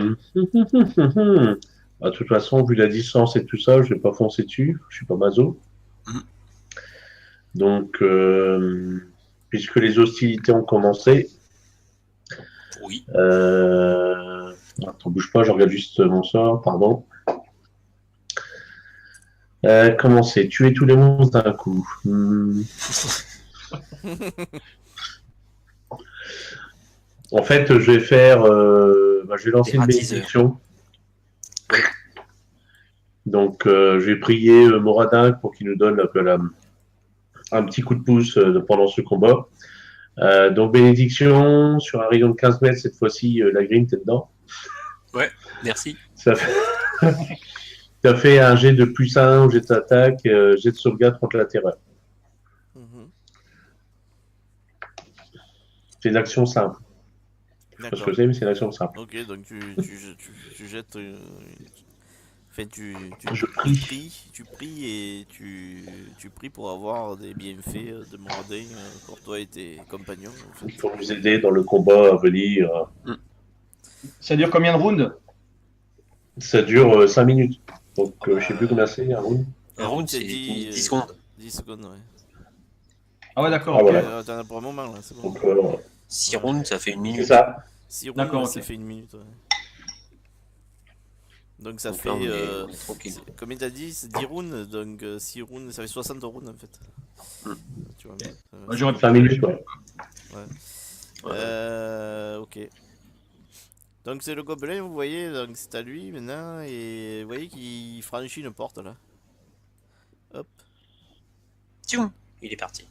de toute façon, vu la distance et tout ça, je vais pas foncer dessus. Je suis pas maso. Mhm. Donc, puisque les hostilités ont commencé, Oui. attends, bouge pas, je regarde juste mon sort, pardon. Commencer, tuer tous les monstres d'un coup. En fait, je vais faire. Je vais lancer Des une ratiseurs. bénédiction. Donc, je vais prier Moradin pour qu'il nous donne un petit coup de pouce pendant ce combat. Donc, bénédiction sur un rayon de 15 mètres, cette fois-ci, la green, t'es dedans. Merci. Ça fait, ça fait un jet de +1, jet d'attaque, jet de sauvegarde contre la terreur. Mhm. C'est une action simple. Je sais pas ce D'accord. que c'est, mais c'est une action simple. Ok, donc tu jettes. Enfin, Je prie. tu pries et tu pries pour avoir des bienfaits de Moradin pour toi et tes compagnons. En fait. Pour nous aider dans le combat à venir. Ça dure combien de rounds? Ça dure 5 minutes. Donc, je sais plus combien c'est, un round. Un round, c'est c'est 10 10 secondes. 10 secondes, ouais. Ah ouais, d'accord. Ah, ok. voilà. T'en as pour un moment là, c'est bon. Donc, 6 rounds, ça fait une c'est minute. ça. 6 rounds, D'accord, ouais, ok. ça fait une minute, ouais. Donc ça Donc fait. là, on est tranquille. Combien t'as dit? C'est 10 rounds, donc 6 rounds, ça fait 60 rounds en fait. Hmm. Tu vois, Ouais, j'aurais pu 5 minutes, ouais. Ok. Donc c'est le gobelin, vous voyez, donc c'est à lui maintenant, et vous voyez qu'il franchit une porte là. Hop. Tioum, il est parti.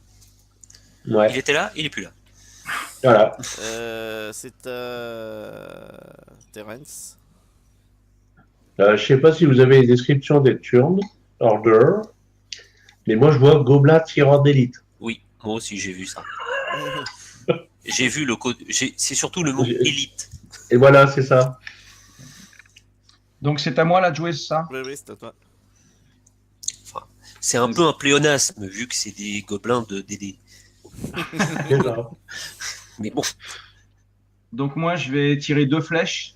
Il Ouais. était là, il est plus là. Voilà. C'est à Terence. Je sais pas si vous avez les descriptions des turns, order, mais moi je vois gobelin tireur d'élite. Oui, moi aussi j'ai vu ça. J'ai vu le code. C'est surtout le mot J'ai- élite. Et voilà, c'est ça. Donc c'est à moi là de jouer ça? Oui, oui, c'est à toi. Enfin, c'est un peu un pléonasme vu que c'est des gobelins de DD. Déjà. Mais bon, Donc moi je vais tirer 2 flèches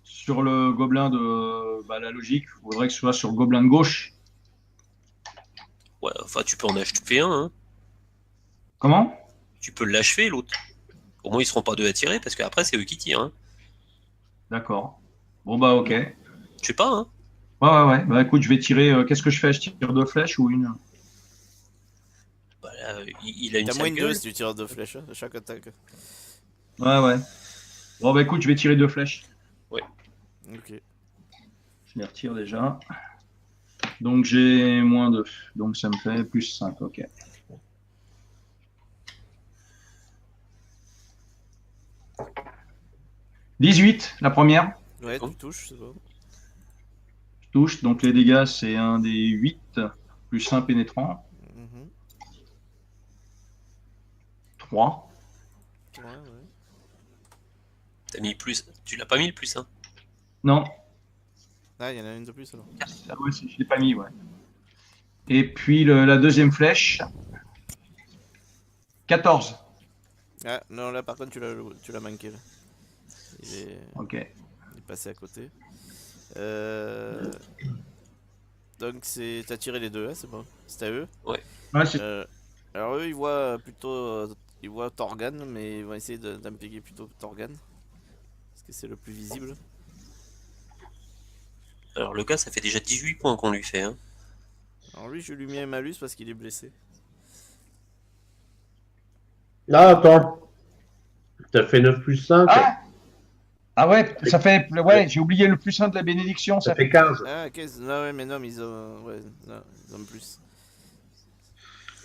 sur le gobelin de la logique. Il faudrait que ce soit sur le gobelin de gauche. ouais, enfin tu peux en achever un. Hein. Comment? Tu peux l'achever l'autre. Au moins ils seront pas deux à tirer parce qu'après c'est eux qui tirent. Hein. D'accord. Bon bah ok. Ouais, Je sais pas. Hein. ouais. Bah écoute, je vais tirer. Qu'est-ce que je fais? Je tire 2 flèches ou une? Bah, là, il a une T'as moins sale de 2 gueule. si tu tires 2 flèches à chaque attaque. Ouais. Bon bah écoute, je vais tirer 2 flèches. Ok. Je les retire déjà. Donc j'ai moins 2. Donc ça me fait +5. Ok. « 18, la première. Ouais, tu touches, c'est bon. Je touche. Donc les dégâts, c'est un des 8 plus 1 pénétrant. Mhm. 3. Ouais. T'as mis plus. Tu l'as pas mis le plus hein. Non. Ah, il y en a une de plus alors. Ah ouais, je ne l'ai pas mis, ouais. Et puis la deuxième flèche. 14. Ah, non, là par contre, tu l'as manqué là. Ok. Il est passé à côté. Donc, t'as tiré les deux, hein, c'est bon. C'est à eux. Ouais, c'est Alors, eux, ils voient plutôt. Ils voient Torgan, mais ils vont essayer d'impéguer plutôt Torgan. Parce que c'est le plus visible. Alors le gars, ça fait déjà 18 points qu'on lui fait. Hein. Alors, lui, je lui mets un malus parce qu'il est blessé. Ah, attends. T'as fait 9 plus 5. Ah ouais, ça fait. Ouais, j'ai oublié le +1 de la bénédiction. Ça fait 15. Ah, ok. Non, ouais, mais non, mais ils ont. Ouais, non, ils ont plus.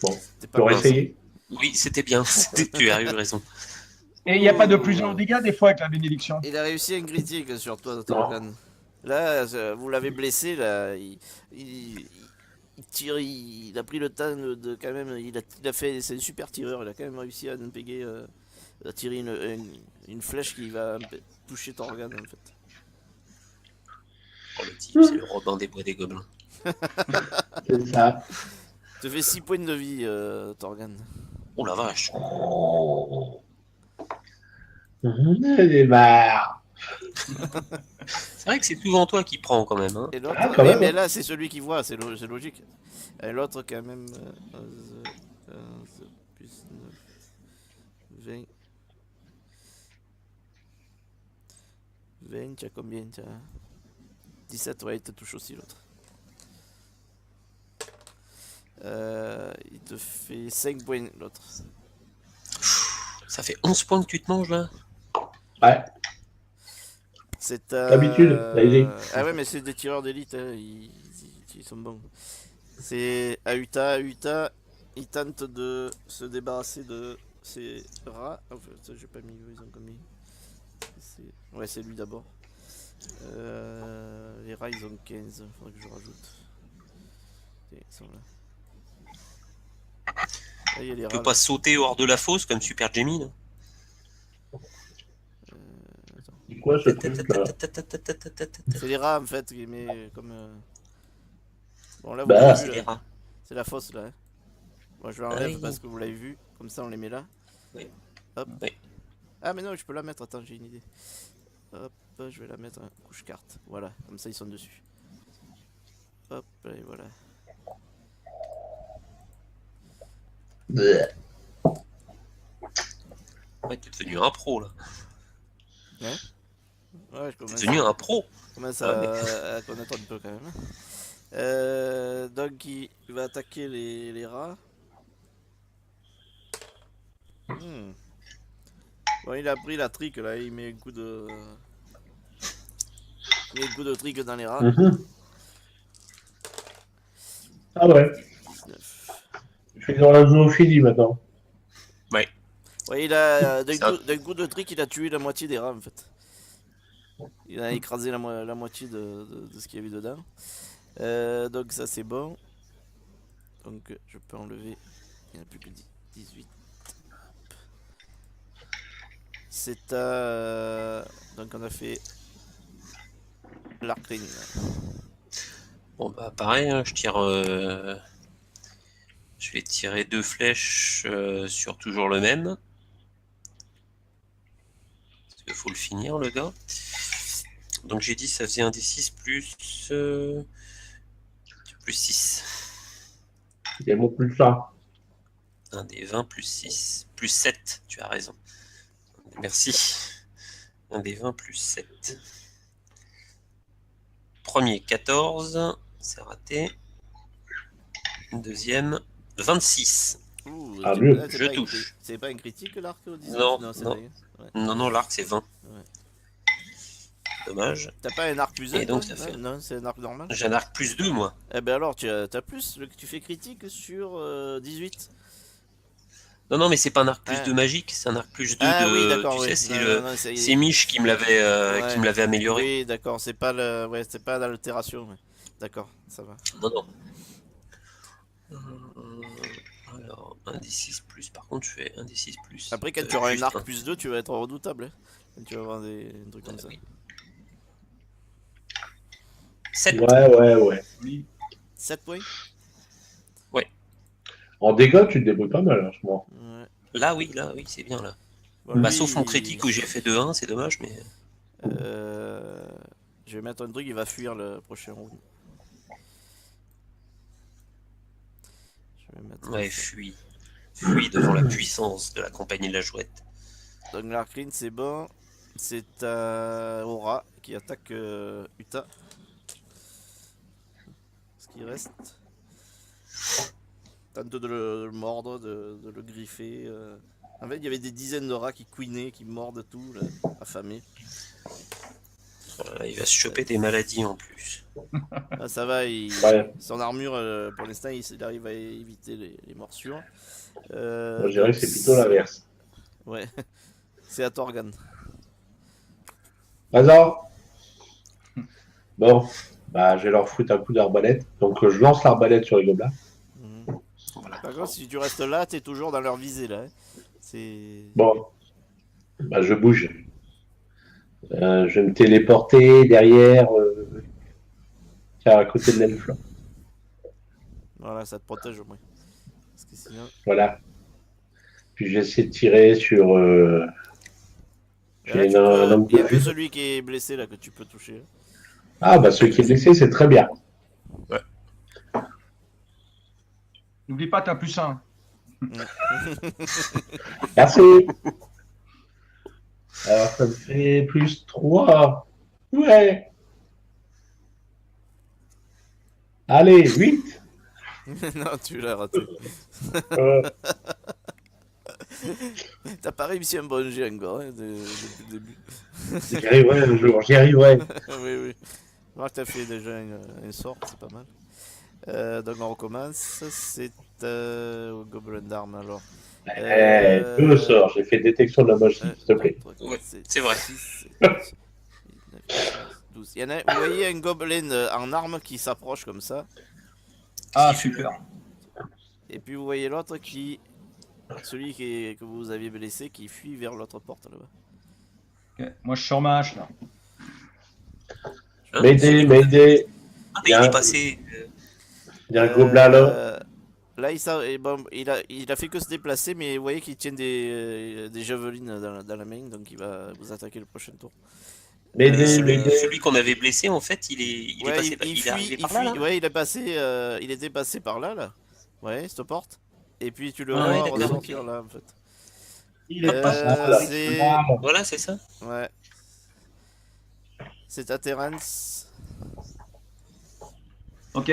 Bon, C'était tu pas aurais mal. essayé. Oui, c'était bien. Tu as eu raison. Et il n'y a pas de +1 aux dégâts des fois avec la bénédiction. Il a réussi un critique sur toi, Torgan. Là, vous l'avez blessé, là. Il tire, il a pris le temps de quand même. Il a fait. C'est un super tireur, il a quand même réussi à impéguer. À tirer une flèche qui va toucher Torgan en fait. Oh, le type, c'est le Robin des Bois des Gobelins. C'est ça. Tu fais 6 points de vie, Torgan. Oh la vache. J'en ai marre. C'est vrai que c'est souvent toi qui prends quand même. Hein. Et l'autre, Ah, quand même, mais hein. là c'est celui qui voit, c'est logique. Et l'autre quand même. 11, 15 plus 9, 20. 20, tu as combien? Tu as 17, ouais, il te touche aussi l'autre. Il te fait 5 points l'autre. Ça fait 11 points que tu te manges là. Ouais, C'est d'habitude, allez-y. Ah ouais, mais c'est des tireurs d'élite, hein, ils sont bons. C'est Ahuta. Ahuta, il tente de se débarrasser de ces rats. Enfin, ça, j'ai pas mis, ils ont commis. Ouais, c'est lui d'abord. Les rats, ils ont 15, faudrait que je rajoute. Ils sont là. Là, il y a les Tu peux rats. pas Là. sauter hors de la fosse comme Super Jamie, là? Attends. C'est quoi ce truc là? C'est les rats en fait, mais comme. Bon, là, vous Bah, l'avez C'est vu, les là. rats. C'est la fosse là. Hein. Moi, je Ah l'enlève oui. parce que vous l'avez vu. Comme ça, on les met là. Oui. Hop. Oui. Ah, mais non, je peux la mettre. Attends, j'ai une idée. Hop, je vais la mettre en couche carte. Voilà, comme ça, ils sont dessus. Hop, et voilà. bleh. Ouais, t'es devenu un pro, là. Ouais, je T'es commence, devenu un pro. commence Ah, mais... à connaître un peu quand même. Donc, il va attaquer les rats. Hmm. Bon, il a pris la trick là, il met un coup de. Il met un coup de trick dans les rats. Mhm. Ah ouais, 19. je suis dans la zoophilie maintenant. Ouais. Ouais, il a. Ça... D'un coup de trick, il a tué la moitié des rats en fait. Il a écrasé la moitié de ce qu'il y avait dedans. Donc, ça c'est bon. Donc, je peux enlever. Il n'y en a plus que 18. C'est à. Donc, on a fait l'arcane. Bon, bah, pareil, hein, je tire... Je vais tirer 2 flèches sur toujours le même. Parce qu'il faut le finir, le gars. Donc j'ai dit ça faisait un D6 plus 6. Il y a mon plus ça. Un des 20 plus 6. Plus 7, tu as raison. Merci. Un des 20 plus 7. Premier 14, c'est raté. Deuxième 26. Ouh, Ah, mieux. Je touche. C'est pas un critique l'arc au 19? Non, c'est non. dingue. Ouais. Non, l'arc c'est 20. Ouais. Dommage. T'as pas un arc plus 1 Et donc toi? ça fait. Non, c'est un arc normal. J'ai un arc plus 2 moi. Eh ben alors, t'as plus, tu fais critique sur 18. Non, mais c'est pas un arc plus Ah. 2 magique, c'est un arc plus 2 Ah oui, de. d'accord, Tu oui. sais, c'est Non, le. non, C'est Mich qui me Ouais. l'avait amélioré. Oui, d'accord, c'est pas le, ouais, c'est pas l'altération. Ouais. D'accord, ça va. Non. Alors, un D6 plus. Par contre, je fais un D6 plus. Après, quand tu auras un juste arc plus 2, tu vas être redoutable. Hein. Quand tu vas avoir des trucs comme ça. Oui. 7. Ouais. Oui. 7 points? En dégâts, tu te débrouilles pas mal, hein, je crois. Ouais. Là, oui, c'est bien là. Bon, Bah, lui, sauf mon critique où j'ai fait 2-1, c'est dommage, mais. Je vais mettre un truc, il va fuir le prochain round. Je vais mettre Ouais, ça. fuis. Fuis devant la puissance de la compagnie de la jouette. Donc l'arcane c'est bon. C'est Aura qui attaque Uta. Ce qui reste. Tente de le mordre, de le griffer. En fait, il y avait des dizaines de rats qui couinaient, qui mordent tout, là, affamés. Voilà, il va se choper des maladies en plus. Ah, ça va, Ouais. son armure, pour l'instant, il arrive à éviter les morsures. Moi, je dirais Donc, que c'est plutôt l'inverse. Ouais, c'est à Torgan. Hasard. Bon, bah, je vais leur foutre un coup d'arbalète. Donc, je lance l'arbalète sur les gobelins. Mhm. Voilà. Par contre, si tu restes là, t'es toujours dans leur visée là. Hein. C'est. Bon, bah, je bouge. Je vais me téléporter derrière, à côté de l'elfe. Là. Voilà, ça te protège au moins. Parce que sinon. Voilà. Puis j'essaie de tirer sur. Et là, J'ai un homme il y de a que vue. celui qui est blessé là que tu peux toucher. Ah, bah, celui qui est blessé, c'est très bien. N'oublie pas, t'as plus 1. Merci. Alors, ça me fait plus 3. Ouais. Allez, 8. Non, tu l'as raté. T'as pas réussi un bon jet encore hein, depuis le début. J'y arriverai un jour, j'y arriverai. Oui, oui. Moi, t'as fait déjà un sort, c'est pas mal. Donc on recommence. C'est au gobelin d'armes alors. Deux sorts, j'ai fait détection de la magie, s'il te plaît. Ouais, c'est vrai. 6, 7, 8, 9, 12. Il y en a, vous voyez un gobelin en armes qui s'approche comme ça. Ah, super. Et puis vous voyez l'autre qui. Celui que vous aviez blessé qui fuit vers l'autre porte là-bas. Ok. Moi, je sors ma hache, là. Hein, M'aider, m'aider. Ah, mais il est passé. Il y a un gobelin là. Là, bon, il a fait que se déplacer, mais vous voyez qu'il tient des javelines dans la main, donc il va vous attaquer le prochain tour. M'aider, m'aider. Celui qu'on avait blessé, en fait, il est Ouais, passé. il Il est fuit, arrivé il par là, fuit. là. Ouais, il était passé par là, là. Ouais, cette porte. Et puis tu le Ah ouais, vois d'accord, ressortir ok. là, en fait. Il est passé par là. C'est... Voilà, c'est ça. Ouais. C'est à Terence. Ok.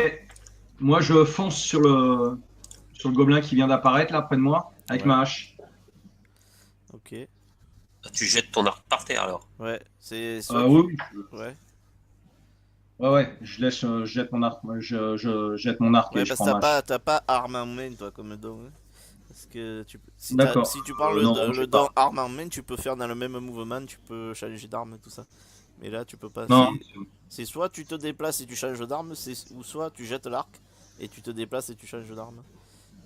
Moi, je fonce sur le gobelin qui vient d'apparaître, là, près de moi, avec Ouais. ma hache. Ok. Ah, tu jettes ton arc par terre, alors. Ouais, c'est soit Oui, Ouais. ouais, je jette mon arc. Moi, je jette mon arc Ouais, et je parce que prends ma hache. t'as pas arme en main, toi, comme don. Hein. Parce que D'accord. si tu prends Non, le j'ai don pas. arme en main, tu peux faire dans le même mouvement, tu peux changer d'arme et tout ça. Mais là, tu peux pas. Non, C'est soit tu te déplaces et tu changes d'arme, ou soit tu jettes l'arc et tu te déplaces et tu changes d'arme.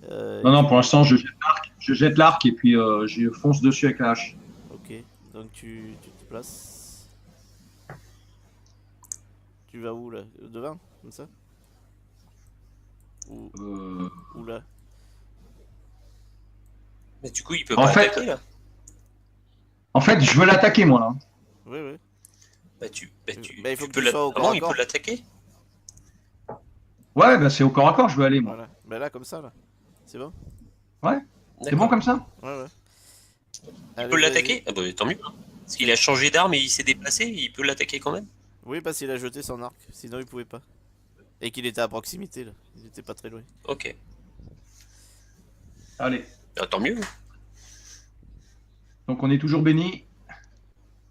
non, Et non, tu pour peux. l'instant, je jette l'arc. Je jette l'arc et puis je fonce dessus avec la hache. Ok, donc tu te places. Tu vas où là? Devant? Comme ça? Ou, Euh, ou là? Mais du coup, il peut En pas fait, attaquer, là. je veux l'attaquer, moi, là. Oui, oui. Bah, Il faut tu que peux tu sois au corps non, à il peut corps. l'attaquer. Ouais, bah, c'est au corps à corps, je veux aller, moi. Voilà. Ben là, comme ça, là. C'est bon? Ouais, c'est bon D'accord. comme ça? Ouais, ouais. Il Allez, peut vas-y. l'attaquer. Ah bah, tant mieux. Hein. Parce qu'il a changé d'arme et il s'est déplacé, il peut l'attaquer quand même. Oui, parce qu'il a jeté son arc, sinon il pouvait pas. Et qu'il était à proximité, là. Il était pas très loin. Ok. Allez. Ah, tant mieux. Donc, on est toujours béni.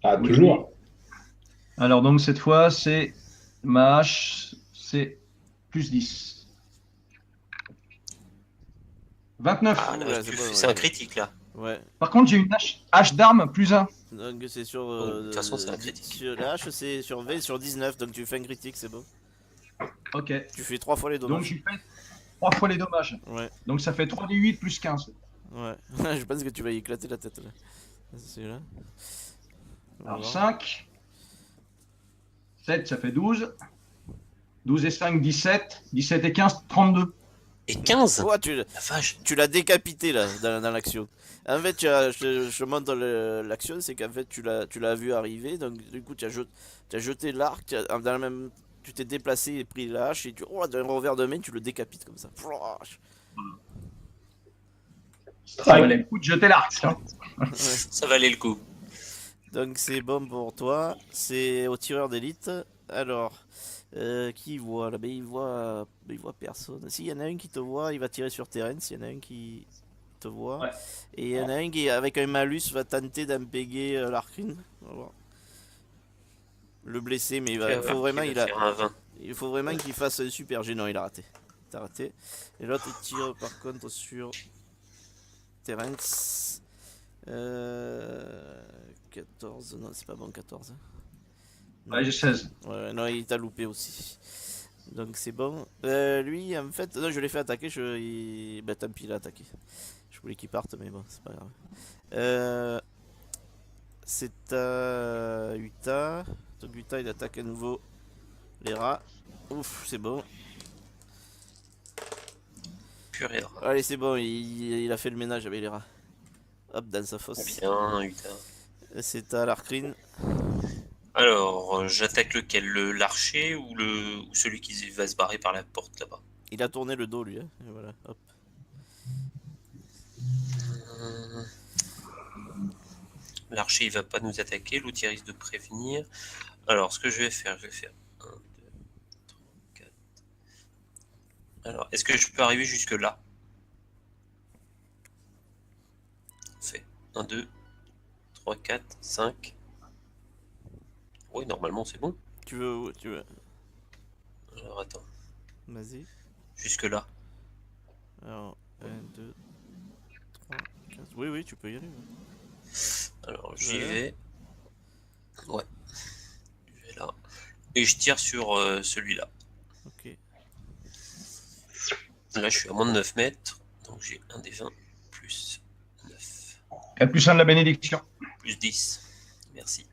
Ah, Oui. toujours. Alors, donc, cette fois, c'est ma hache, c'est plus 10. 29. Ah, Ouh, là, là, c'est bon, c'est un ouais. critique, là. Ouais. Par contre, j'ai une hache d'arme plus 1. Donc c'est sur. De toute façon, c'est un critique. La hache, c'est sur V sur 19, donc tu fais un critique, c'est bon. Ok. Tu fais 3 fois les Donc, dommages. j'ai fait 3 fois les dommages. Ouais, Donc, ça fait 3d8 plus 15. ouais. Je pense que tu vas y éclater la tête, là. C'est là. Alors, Voilà. 5. 7, ça fait 12. 12 et 5, 17. 17 et 15, 32. Et 15. Ouais, La vache. tu l'as décapité là dans l'action. En fait, je montre l'action, c'est qu'en fait tu l'as vu arriver, donc du coup tu as jeté l'arc, dans la même, tu t'es déplacé et pris la hache et d'un revers de main tu le décapites comme ça. Ça valait le coup de jeter l'arc. Tiens. Ouais. Ça valait le coup. Donc c'est bon pour toi, c'est au tireur d'élite. Alors, qui voit là? Ben, il voit personne. S'il y en a un qui te voit, il va tirer sur Terence. S'il y en a un qui te voit. Ouais. Et il y en a un qui, avec un malus, va tenter d'impéguer l'Arcrine. On va voir. Le blesser, mais il faut vraiment, Il va faire un 20. il faut vraiment qu'il fasse un super G. Non, il a raté. T'as raté. Et l'autre il tire par contre sur Terence. 14, non, c'est pas bon 14. Non. Ouais, j'ai 16. Ouais, non, il t'a loupé aussi. Donc c'est bon. Lui, en fait, non, je l'ai fait attaquer. Bah, tant pis, il a attaqué. Je voulais qu'il parte, mais bon, c'est pas grave. C'est à Utah. Donc Utah, il attaque à nouveau les rats. Ouf, c'est bon. Purée. Allez, c'est bon, il a fait le ménage avec les rats. Hop, dans sa fosse. Bien, putain. C'est à l'Arcrine. Alors, j'attaque lequel? L'archer ou celui qui va se barrer par la porte là-bas? Il a tourné le dos, lui. Hein. Et voilà, hop. L'archer il va pas nous attaquer, l'autre il risque de prévenir. Alors ce que je vais faire 1, 2, 3, 4. Alors, est-ce que je peux arriver jusque là? 1, 2, 3, 4, 5. Oui, normalement c'est bon. Tu veux... Alors attends, Vas-y. jusque là. Alors, 1, 2, 3, 4... Oui, oui, tu peux y aller. Ouais. Alors Tu j'y vas là vais. Ouais, je vais là. Et je tire sur celui-là. Ok. Là je suis à moins de 9 mètres. Donc j'ai un des 20 plus 9. Et plus un de la bénédiction. Plus 10. Merci.